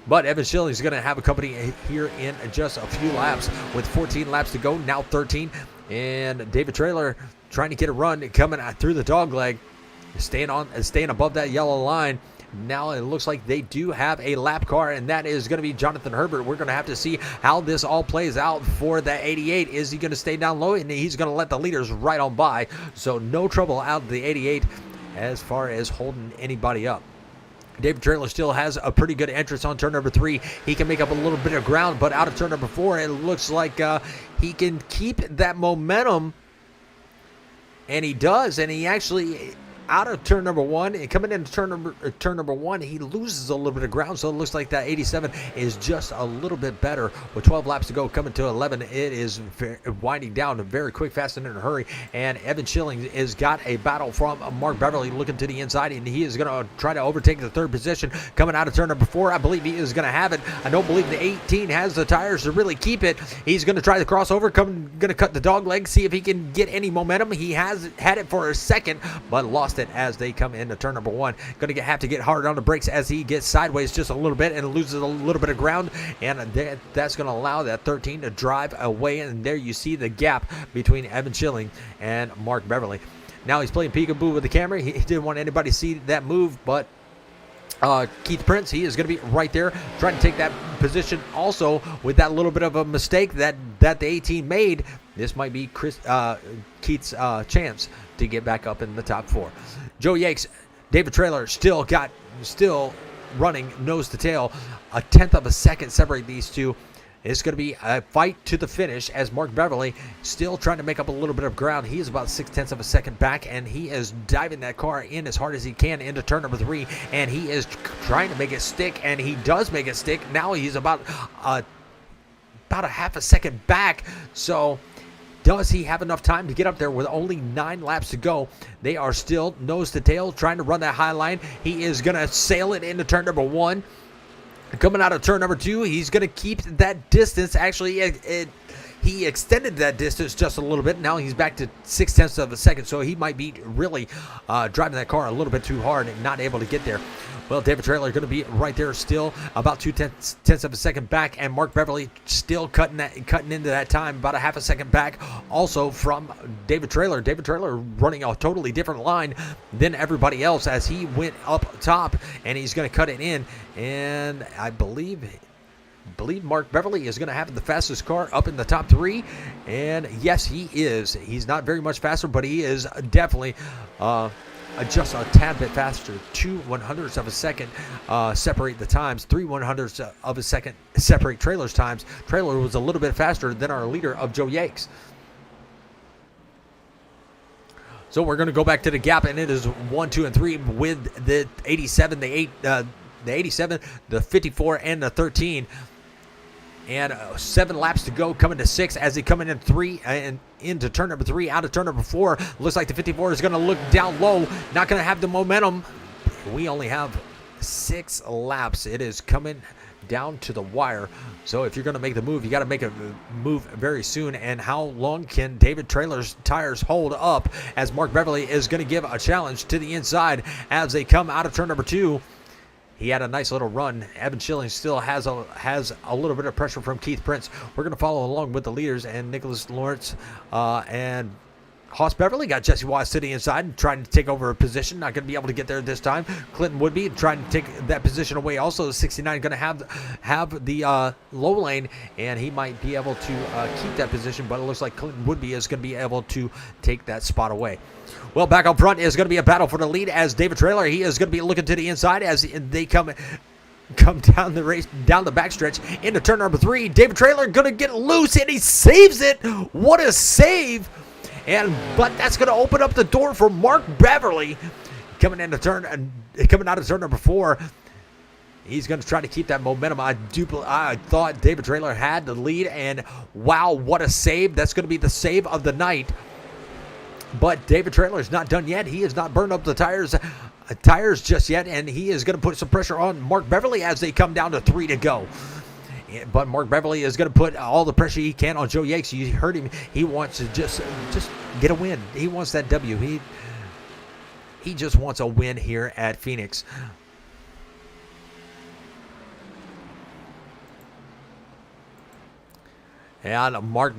But Evan Schilling is going to have a company here in just a few laps with 14 laps to go, now 13. And David Traylor trying to get a run coming through the dog leg, staying above that yellow line. Now it looks like they do have a lap car, and that is going to be Jonathan Herbert. We're going to have to see how this all plays out for the 88. Is he going to stay down low? And he's going to let the leaders right on by. So no trouble out of the 88 as far as holding anybody up. David Traylor still has a pretty good entrance on turn number 3. He can make up a little bit of ground, but out of turn number 4, it looks like he can keep that momentum, and he does, and he actually out of turn number 1 and coming into turn number 1, he loses a little bit of ground, so it looks like that 87 is just a little bit better. With 12 laps to go, coming to 11, it is winding down very quick, fast, and in a hurry. And Evan Schilling has got a battle from Mark Beverly looking to the inside, and he is going to try to overtake the 3rd position coming out of turn number 4. I believe he is going to have it. I don't believe the 18 has the tires to really keep it. He's going to try the crossover, going to cut the dog leg, see if he can get any momentum. He has had it for a second, but lost it as they come into turn number 1. Going to have to get hard on the brakes as he gets sideways just a little bit and loses a little bit of ground, and that's going to allow that 13 to drive away. And there you see the gap between Evan Schilling and Mark Beverly. Now he's playing peekaboo with the camera. He didn't want anybody to see that move, but Keith Prince, he is going to be right there trying to take that position also with that little bit of a mistake that the 18 made. This might be Keith's chance to get back up in the top 4. Joe Yakes, David Traylor still running nose to tail. 0.1 of a second separate these two. It's going to be a fight to the finish as Mark Beverly still trying to make up a little bit of ground. He is about 0.6 of a second back, and he is diving that car in as hard as he can into turn number 3, and he is trying to make it stick, and he does make it stick. Now he's about a 0.5 second back, so does he have enough time to get up there with only 9 laps to go? They are still nose to tail trying to run that high line. He is going to sail it into turn number 1. Coming out of turn number 2, he's going to keep that distance. Actually, he extended that distance just a little bit. Now he's back to 0.6 of a second, so he might be really driving that car a little bit too hard and not able to get there. Well, David Traylor going to be right there still about 0.2 of a second back, and Mark Beverly still cutting into that time, about 0.5 second back also from David Traylor. David Traylor running a totally different line than everybody else as he went up top, and he's going to cut it in, and I believe believe Mark Beverly is going to have the fastest car up in the top 3. And yes, he is. He's not very much faster, but he is definitely just a tad bit faster. 2/100ths of a second separate the times. 3/100ths of a second separate Trailer's times. Trailer was a little bit faster than our leader of Joe Yakes. So we're going to go back to the gap, and it is 1, 2, and 3 with the 87, the 87, the 54, and the 13. And 7 laps to go, coming to 6 as they come in 3 and into turn number 3, out of turn number 4. Looks like the 54 is going to look down low, not going to have the momentum. We only have 6 laps. It is coming down to the wire. So if you're going to make the move, you got to make a move very soon. And how long can David Trailer's tires hold up, as Mark Beverly is going to give a challenge to the inside as they come out of turn number 2. He had a nice little run. Evan Schilling still has a little bit of pressure from Keith Prince. We're going to follow along with the leaders, and Nicholas Lawrence and Hoss Beverly got Jesse Watts to the inside and trying to take over a position. Not going to be able to get there this time. Clinton Woodby trying to take that position away. Also, 69 going to have the low lane, and he might be able to keep that position, but it looks like Clinton Woodby is going to be able to take that spot away. Well, back up front is going to be a battle for the lead, as David Trailer, he is going to be looking to the inside as they come down the race, down the backstretch into turn number 3. David Trailer going to get loose, and he saves it. What a save! But that's going to open up the door for Mark Beverly coming out of turn number 4. He's going to try to keep that momentum. I thought David Trailer had the lead, and wow, what a save. That's going to be the save of the night. But David Trailer is not done yet. He has not burned up the tires just yet, and he is going to put some pressure on Mark Beverly as they come down to 3 to go. But Mark Beverly is going to put all the pressure he can on Joe Yakes. You heard him. He wants to just get a win. He wants that W. He just wants a win here at Phoenix. And Mark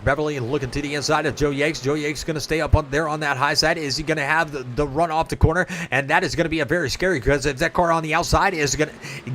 Beverly looking to the inside of Joe Yakes. Joe Yakes going to stay up there on that high side. Is he going to have the run off the corner? And that is going to be a very scary, because if that car on the outside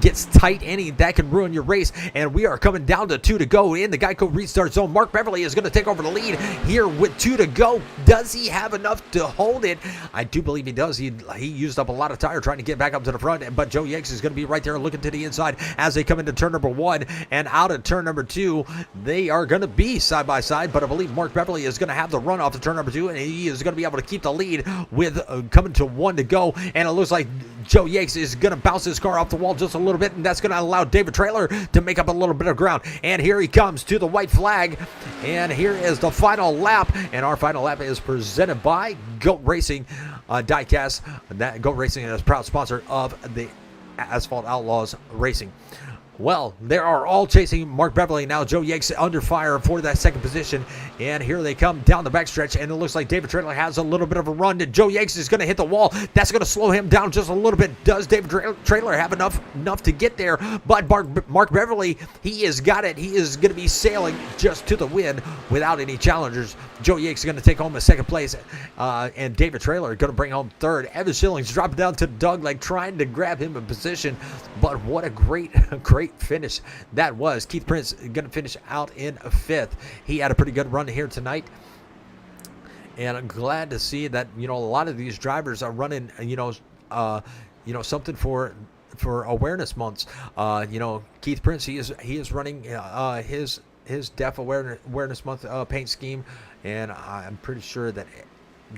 gets tight, that can ruin your race. And we are coming down to 2 to go in the Geico restart zone. Mark Beverly is going to take over the lead here with 2 to go. Does he have enough to hold it? I do believe he does. He used up a lot of tire trying to get back up to the front, but Joe Yakes is going to be right there looking to the inside as they come into turn number 1 and out of turn number 2. They are going to be side by side, but I believe Mark Beverly is going to have the run off the turn number 2, and he is going to be able to keep the lead with coming to 1 to go. And it looks like Joe Yakes is going to bounce his car off the wall just a little bit, and that's going to allow David Trailer to make up a little bit of ground. And here he comes to the white flag, and here is the final lap, and our final lap is presented by Goat Racing Diecast. That Goat Racing is a proud sponsor of the Asphalt Outlaws Racing. Well, they are all chasing Mark Beverly. Now Joe Yakes under fire for that second position. And here they come down the backstretch. And it looks like David Trailer has a little bit of a run. And Joe Yakes is going to hit the wall. That's going to slow him down just a little bit. Does David Trailer have enough to get there? But Mark Beverly, he has got it. He is going to be sailing just to the win without any challengers. Joe Yakes is going to take home a second place. And David Trailer going to bring home third. Evan Schilling's dropping down to Doug, like trying to grab him in position. But what a great finish that was. Keith Prince going to finish out in 5th. He had a pretty good run here tonight, and I'm glad to see that a lot of these drivers are running something for awareness months. Keith Prince, he is running his deaf awareness month paint scheme, and I'm pretty sure that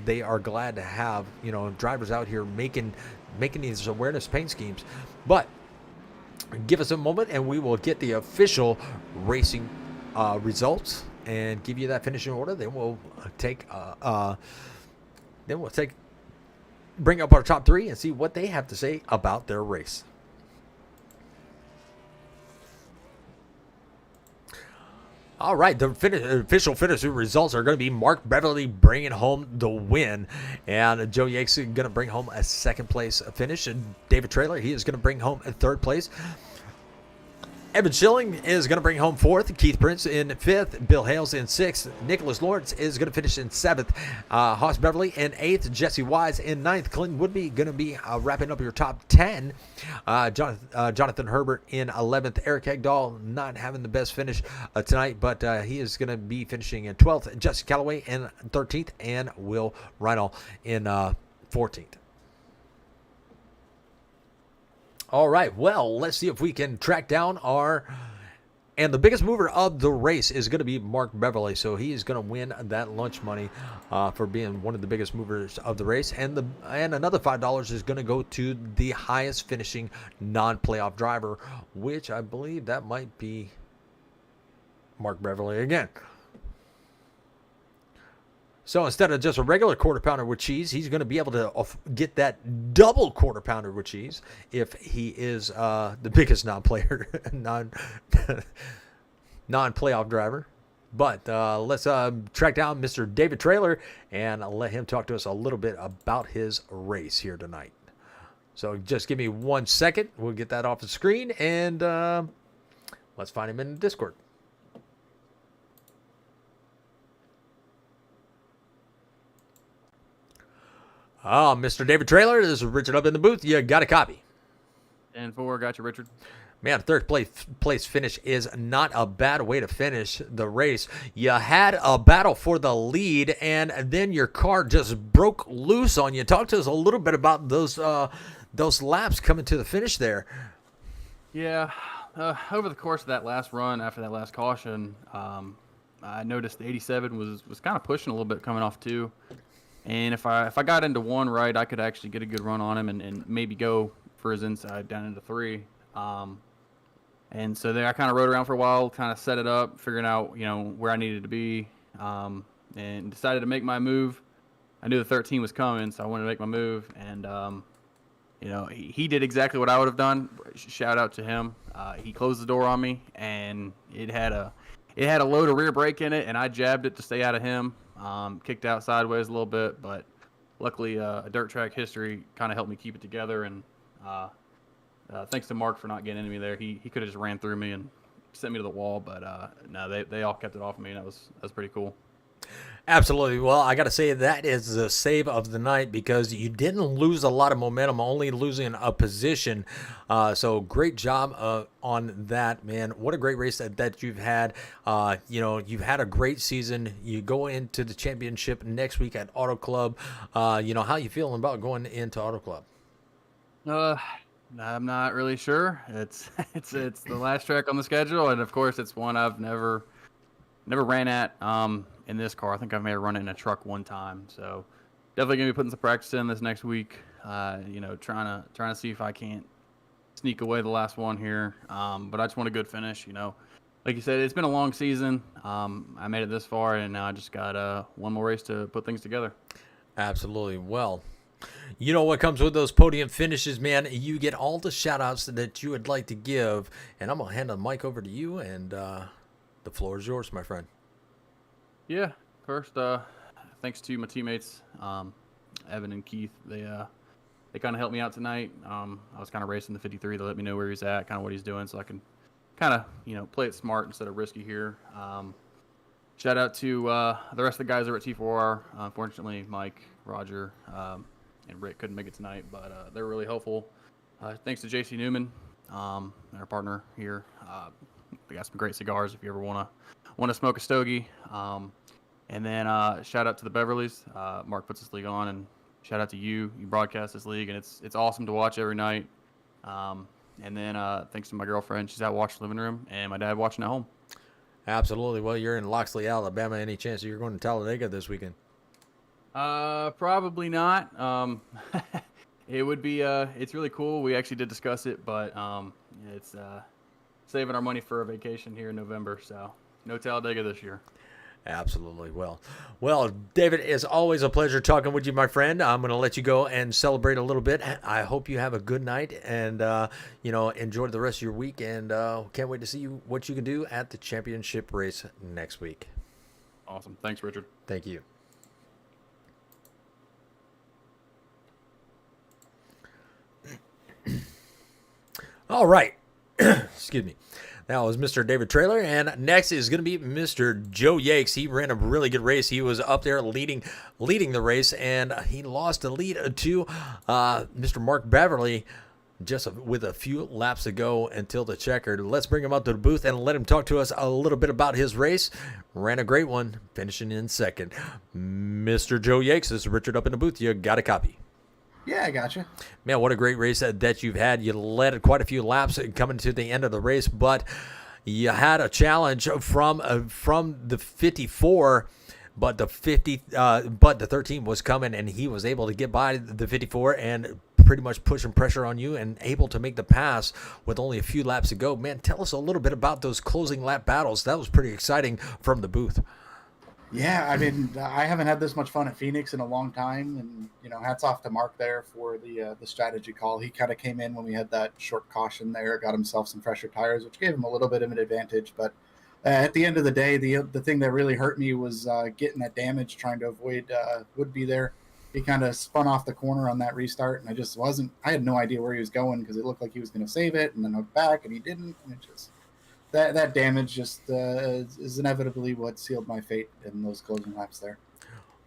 they are glad to have drivers out here making these awareness paint schemes. But give us a moment and we will get the official racing results and give you that finishing order. Then we'll bring up our top 3 and see what they have to say about their race. All right, the official finishing results are going to be Mark Beverly bringing home the win, and Joe Yakes is going to bring home a second place finish, and David Trailer, he is going to bring home a third place. Evan Schilling is going to bring home 4th. Keith Prince in 5th. Bill Hales in 6th. Nicholas Lawrence is going to finish in 7th. Haas Beverly in 8th. Jesse Wise in 9th. Clinton Woodby going to be wrapping up your top 10. Jonathan Herbert in 11th. Eric Hegdahl not having the best finish tonight, but he is going to be finishing in 12th. Jesse Calloway in 13th. And Will Reinl in 14th. All right, well, let's see if we can track down and the biggest mover of the race is going to be Mark Beverly. So he is going to win that lunch money for being one of the biggest movers of the race. And another $5 is going to go to the highest finishing non-playoff driver, which I believe that might be Mark Beverly again. So instead of just a regular quarter pounder with cheese, he's going to be able to get that double quarter pounder with cheese if he is the biggest non-player, non-playoff driver. But let's track down Mr. David Traylor and let him talk to us a little bit about his race here tonight. So just give me 1 second. We'll get that off the screen, and let's find him in Discord. Oh, Mr. David Traylor, this is Richard up in the booth. You got a copy. 10-4, got you, Richard. Man, third place finish is not a bad way to finish the race. You had a battle for the lead, and then your car just broke loose on you. Talk to us a little bit about those laps coming to the finish there. Yeah, over the course of that last run, after that last caution, I noticed the 87 was kind of pushing a little bit coming off 2. And if I got into 1 right, I could actually get a good run on him and maybe go for his inside down into 3. And so there I kind of rode around for a while, kind of set it up, figuring out, where I needed to be, and decided to make my move. I knew the 13 was coming, so I wanted to make my move. And, he did exactly what I would have done. Shout out to him. He closed the door on me, and it had a load of rear brake in it, and I jabbed it to stay out of him. Kicked out sideways a little bit, but luckily a dirt track history kind of helped me keep it together. And thanks to Mark for not getting into me there. He could have just ran through me and sent me to the wall, but no, they all kept it off of me, and that was pretty cool. Absolutely. Well, I got to say that is the save of the night because you didn't lose a lot of momentum, only losing a position. So great job on that, man. What a great race that you've had. You've had a great season. You go into the championship next week at Auto Club. How you feeling about going into Auto Club? I'm not really sure. It's the last track on the schedule, and of course, it's one I've never ran at in this car. I think I may have run it in a truck one time. So definitely gonna be putting some practice in this next week. Trying to see if I can't sneak away the last one here. But I just want a good finish. Like you said, it's been a long season. I made it this far, and now I just got one more race to put things together. Absolutely. Well, you know what comes with those podium finishes, man. You get all the shout-outs that you would like to give, and I'm gonna hand the mic over to you, and the floor is yours, my friend. Yeah. First, thanks to my teammates, Evan and Keith. They kind of helped me out tonight. I was kind of racing the 53. They let me know where he's at, kind of what he's doing, so I can kind of play it smart instead of risky here. Shout out to the rest of the guys over at T4R. Unfortunately, Mike, Roger, and Rick couldn't make it tonight, but they were really helpful. Thanks to JC Newman, our partner here. We got some great cigars if you ever want to smoke a stogie. And then shout out to the Beverleys. Mark puts this league on, and shout out to you. You broadcast this league, and it's awesome to watch every night. And then thanks to my girlfriend. She's out watching the living room, and my dad watching at home. Absolutely. Well, you're in Loxley, Alabama. Any chance you're going to Talladega this weekend? Probably not. It would be. It's really cool. We actually did discuss it, but it's saving our money for a vacation here in November. So no Talladega this year. Absolutely. Well, David, it's always a pleasure talking with you, my friend. I'm going to let you go and celebrate a little bit. I hope you have a good night and, enjoy the rest of your week. And can't wait to see what you can do at the championship race next week. Awesome. Thanks, Richard. Thank you. All right. Excuse me. That was Mr. David Trailer, and next is going to be Mr. Joe Yakes. He ran a really good race. He was up there leading the race, and he lost the lead to Mr. Mark Beverly just with a few laps to go until the checkered. Let's bring him up to the booth and let him talk to us a little bit about his race. Ran a great one, finishing in second. Mr. Joe Yakes, this is Richard up in the booth. You got a copy. Yeah, I gotcha. Man, what a great race that you've had. You led quite a few laps coming to the end of the race, but you had a challenge from the 54, but the 13 was coming, and he was able to get by the 54 and pretty much pushing pressure on you and able to make the pass with only a few laps to go. Man, tell us a little bit about those closing lap battles. That was pretty exciting from the booth. Yeah, I mean, I haven't had this much fun at Phoenix in a long time, and hats off to Mark there for the strategy call. He kind of came in when we had that short caution there, got himself some fresher tires, which gave him a little bit of an advantage. But at the end of the day, the thing that really hurt me was getting that damage, trying to avoid Woodby there. He kind of spun off the corner on that restart, and I had no idea where he was going because it looked like he was going to save it and then hook back, and he didn't. And it just that damage just is inevitably what sealed my fate in those closing laps there.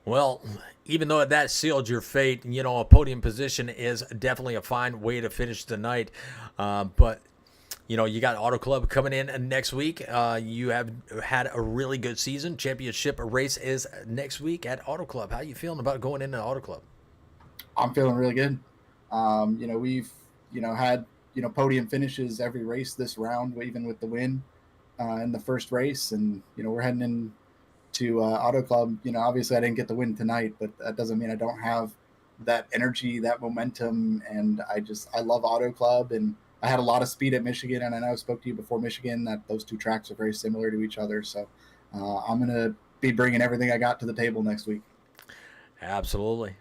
Well, even though that sealed your fate, a podium position is definitely a fine way to finish the night. But you got Auto Club coming in next week. You have had a really good season. Championship race is next week at Auto Club. How you feeling about going into Auto Club? I'm feeling really good. We've had podium finishes every race this round, even with the win in the first race, and we're heading into Auto Club. Obviously I didn't get the win tonight, but that doesn't mean I don't have that energy, that momentum, and I love Auto Club. And I had a lot of speed at Michigan, and I know I spoke to you before Michigan that those two tracks are very similar to each other. So I'm going to be bringing everything I got to the table next week. Absolutely.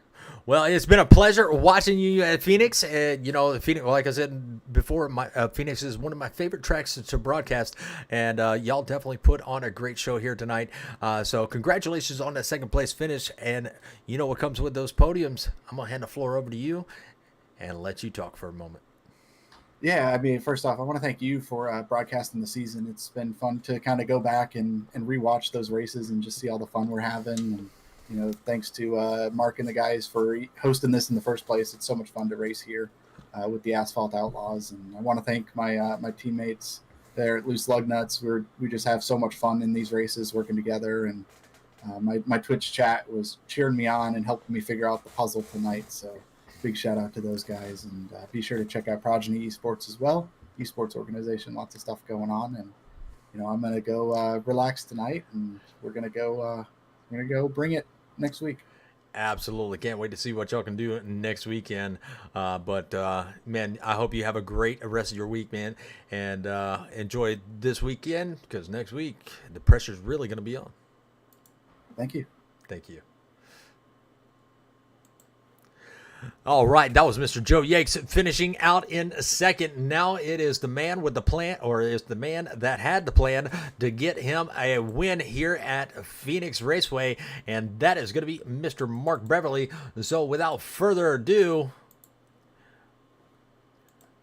Well, it's been a pleasure watching you at Phoenix. Phoenix, like I said before, Phoenix is one of my favorite tracks to broadcast, and y'all definitely put on a great show here tonight. So congratulations on that second place finish, and what comes with those podiums. I'm going to hand the floor over to you and let you talk for a moment. Yeah, I mean, first off, I want to thank you for broadcasting the season. It's been fun to kind of go back and rewatch those races and just see all the fun we're having. And, thanks to Mark and the guys for hosting this in the first place. It's so much fun to race here with the Asphalt Outlaws. And I want to thank my teammates there at Loose Lug Nuts. We just have so much fun in these races working together. And my Twitch chat was cheering me on and helping me figure out the puzzle tonight. So big shout out to those guys, and be sure to check out Progeny Esports as well. Esports organization, lots of stuff going on, and I'm gonna go relax tonight, and we're gonna go bring it next week. Absolutely, can't wait to see what y'all can do next weekend. But man, I hope you have a great rest of your week, man, and enjoy this weekend because next week the pressure's really gonna be on. Thank you. Thank you. All right, that was Mr. Joe Yakes finishing out in second. Now it is the man with the plan, or is the man that had the plan to get him a win here at Phoenix Raceway, and that is going to be Mr. Mark Beverly. So without further ado,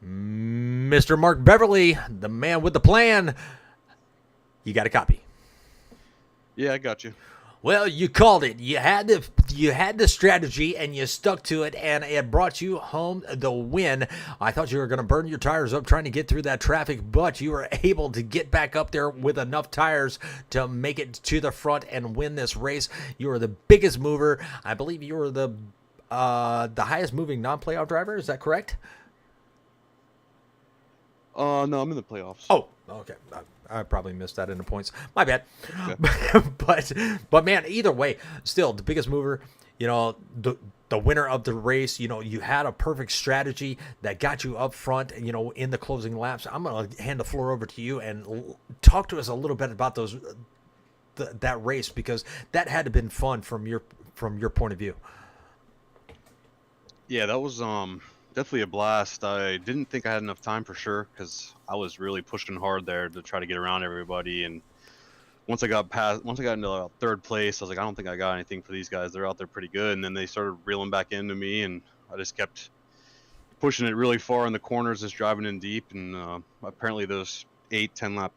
Mr. Mark Beverly, the man with the plan, you got a copy. Yeah, I got you. Well, you called it. You had the strategy, and you stuck to it, and it brought you home the win. I thought you were going to burn your tires up trying to get through that traffic, but you were able to get back up there with enough tires to make it to the front and win this race. You were the biggest mover. I believe you were the highest moving non-playoff driver. Is that correct? No, I'm in the playoffs. Oh, okay. I probably missed that in the points. My bad. Okay. but man, either way, still the biggest mover, the winner of the race, you had a perfect strategy that got you up front, in the closing laps. I'm going to hand the floor over to you and talk to us a little bit about that race, because that had to have been fun from your point of view. Yeah, that was definitely a blast. I didn't think I had enough time for sure because I was really pushing hard there to try to get around everybody. And once I got into third place, I was like, I don't think I got anything for these guys. They're out there pretty good. And then they started reeling back into me, and I just kept pushing it really far in the corners, just driving in deep. And apparently those 8-10 lap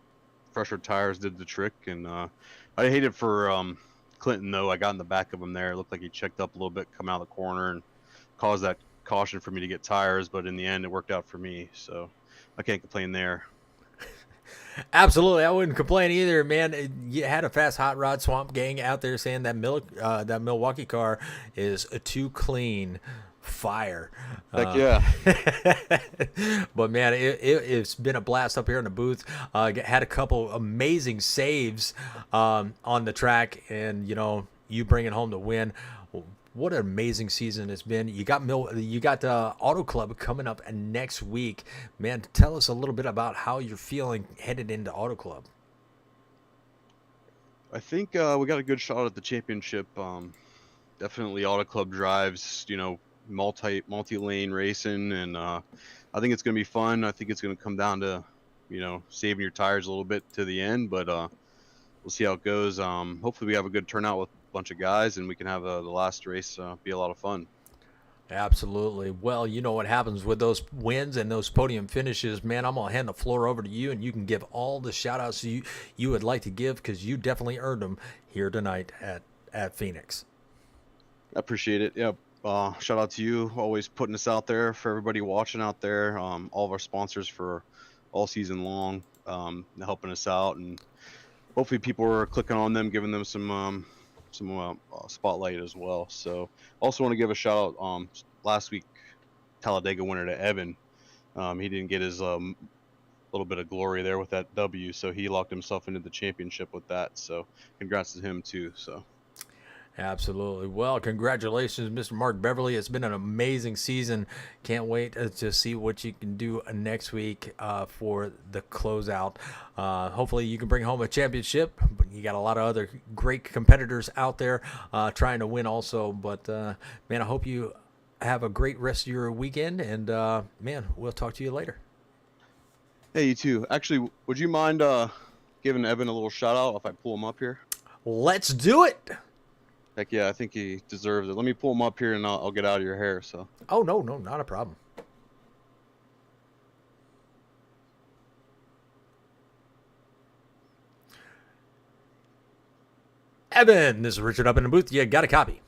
fresher tires did the trick. And I hated for Clinton, though. I got in the back of him there. It looked like he checked up a little bit coming out of the corner and caused that caution for me to get tires. But in the end, it worked out for me. So I can't complain there. Absolutely, I wouldn't complain either, man. You had a fast hot rod swamp gang out there saying that that Milwaukee car is too clean. Fire. Heck yeah. But man, it's been a blast up here in the booth. Had a couple amazing saves on the track, and you bringing home the win. What an amazing season it's been. You got Auto Club coming up next week. Man, tell us a little bit about how you're feeling headed into Auto Club. I think we got a good shot at the championship. Definitely Auto Club drives, multi-lane racing, and I think it's going to be fun. I think it's going to come down to, saving your tires a little bit to the end, but we'll see how it goes. Hopefully we have a good turnout with bunch of guys, and we can have the last race be a lot of fun. Absolutely. Well, you know what happens with those wins and those podium finishes, man. I'm gonna hand the floor over to you, and you can give all the shout outs you would like to give, because you definitely earned them here tonight at Phoenix. I appreciate it. Yeah. Shout out to you, always putting us out there for everybody watching out there. All of our sponsors for all season long, helping us out, and hopefully people are clicking on them, giving them some spotlight as well. So also want to give a shout out last week Talladega winner to Evan. He didn't get his little bit of glory there with that W, so he locked himself into the championship with that. So congrats to him too. So absolutely. Well, congratulations, Mr. Mark Beverly. It's been an amazing season. Can't wait to see what you can do next week for the closeout. Hopefully you can bring home a championship. But you got a lot of other great competitors out there trying to win also. But, man, I hope you have a great rest of your weekend. And, man, we'll talk to you later. Hey, you too. Actually, would you mind giving Evan a little shout out if I pull him up here? Let's do it. Heck yeah, I think he deserves it. Let me pull him up here, and I'll get out of your hair. So. Oh, no, not a problem. Evan, this is Richard up in the booth. You got a copy?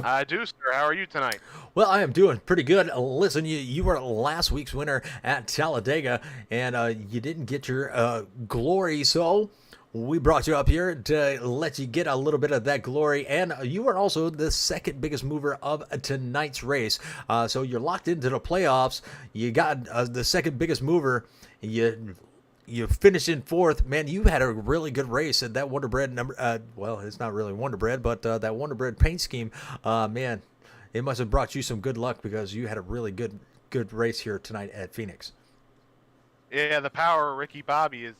I do, sir. How are you tonight? Well, I am doing pretty good. Listen, you were last week's winner at Talladega, and you didn't get your glory, so we brought you up here to let you get a little bit of that glory, and you are also the second biggest mover of tonight's race. So you're locked into the playoffs. You got the second biggest mover. You finished in fourth. Man, you had a really good race at that Wonder Bread number. Well, it's not really Wonder Bread, but that Wonder Bread paint scheme, man, it must have brought you some good luck, because you had a really good race here tonight at Phoenix. Yeah, the power of Ricky Bobby is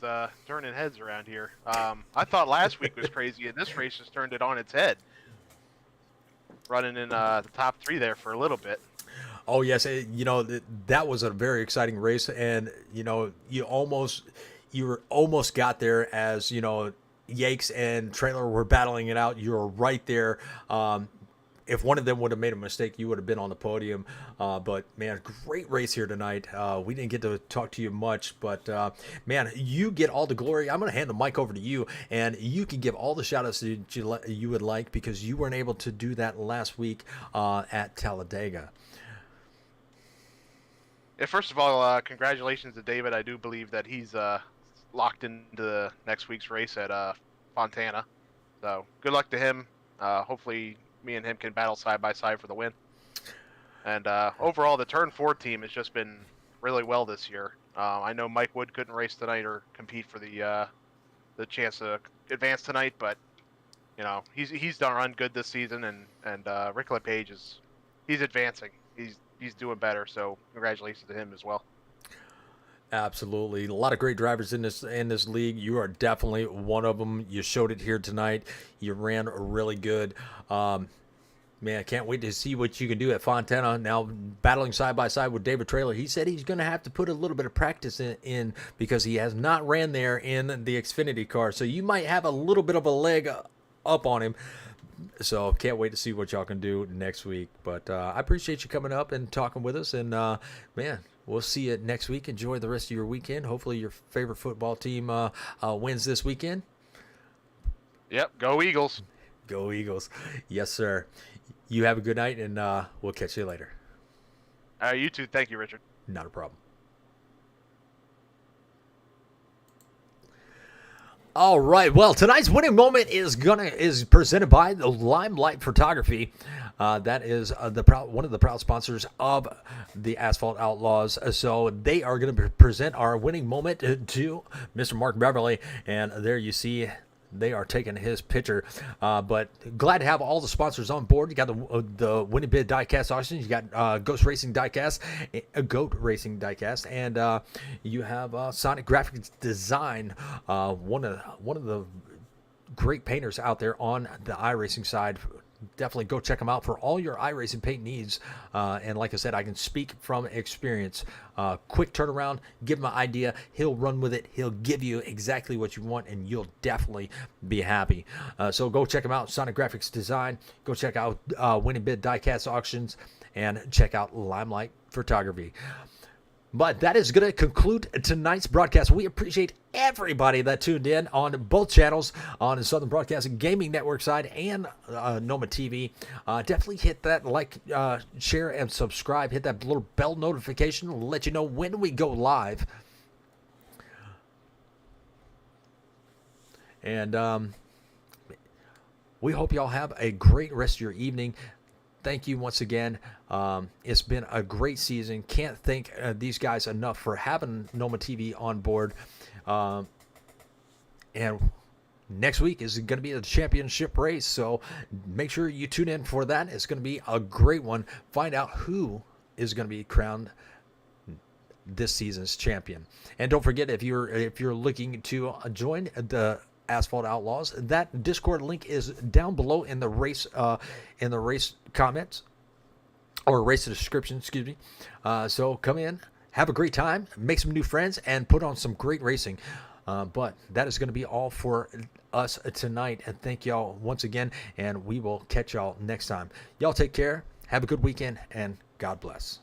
turning heads around here. I thought last week was crazy, and this race just turned it on its head. Running in the top three there for a little bit. Oh, yes. That was a very exciting race, and, you almost got there as, Yakes and Trailer were battling it out. You were right there. If one of them would have made a mistake, you would have been on the podium. But, man, great race here tonight. We didn't get to talk to you much, but, man, you get all the glory. I'm going to hand the mic over to you, and you can give all the shout-outs that you would like, because you weren't able to do that last week at Talladega. Yeah, first of all, congratulations to David. I do believe that he's locked into next week's race at Fontana. So good luck to him. Hopefully me and him can battle side by side for the win. And overall, the Turn 4 team has just been really well this year. I know Mike Wood couldn't race tonight or compete for the chance to advance tonight, but he's done run good this season, and Rick LePage he's advancing. He's doing better, so congratulations to him as well. Absolutely. A lot of great drivers in this league. You are definitely one of them. You showed it here tonight. You ran really good. Man, I can't wait to see what you can do at Fontana. Now, battling side by side with David Trailer, he said he's going to have to put a little bit of practice in because he has not ran there in the Xfinity car. So you might have a little bit of a leg up on him. So can't wait to see what y'all can do next week. But I appreciate you coming up and talking with us. And, man, we'll see you next week. Enjoy the rest of your weekend. Hopefully your favorite football team wins this weekend. Yep, go Eagles. Go Eagles. Yes, sir. You have a good night, and we'll catch you later. You too. Thank you, Richard. Not a problem. All right. Well, tonight's winning moment is presented by the Limelight Photography. That is one of the proud sponsors of the Asphalt Outlaws. So they are going to present our winning moment to Mr. Mark Beverly, and there you see they are taking his picture. But glad to have all the sponsors on board. You got the Winning Bid Diecast Auctions. You got Ghost Racing Diecast, Goat Racing Diecast, and you have Sonic Graphics Design, one of the great painters out there on the iRacing side. Definitely go check them out for all your iRacing paint needs. And like I said, I can speak from experience. Quick turnaround, give him an idea. He'll run with it. He'll give you exactly what you want, and you'll definitely be happy. So go check him out, Sonic Graphics Design. Go check out Winning Bid Diecast Auctions, and check out Limelight Photography. But that is going to conclude tonight's broadcast. We appreciate everybody that tuned in on both channels, on the Southern Broadcasting Gaming Network side and NOMA TV. Definitely hit that like, share, and subscribe. Hit that little bell notification. We'll let you know when we go live. And we hope y'all have a great rest of your evening. Thank you once again. It's been a great season. Can't thank these guys enough for having NOMA TV on board. And next week is going to be the championship race, so make sure you tune in for that. It's going to be a great one. Find out who is going to be crowned this season's champion. And don't forget, if you're looking to join the Asphalt Outlaws, that Discord link is down below in the race comments, or race description, excuse me. So come in, have a great time, make some new friends, and put on some great racing. But that is going to be all for us tonight, and thank y'all once again, and we will catch y'all next time. Y'all take care, have a good weekend, and God bless.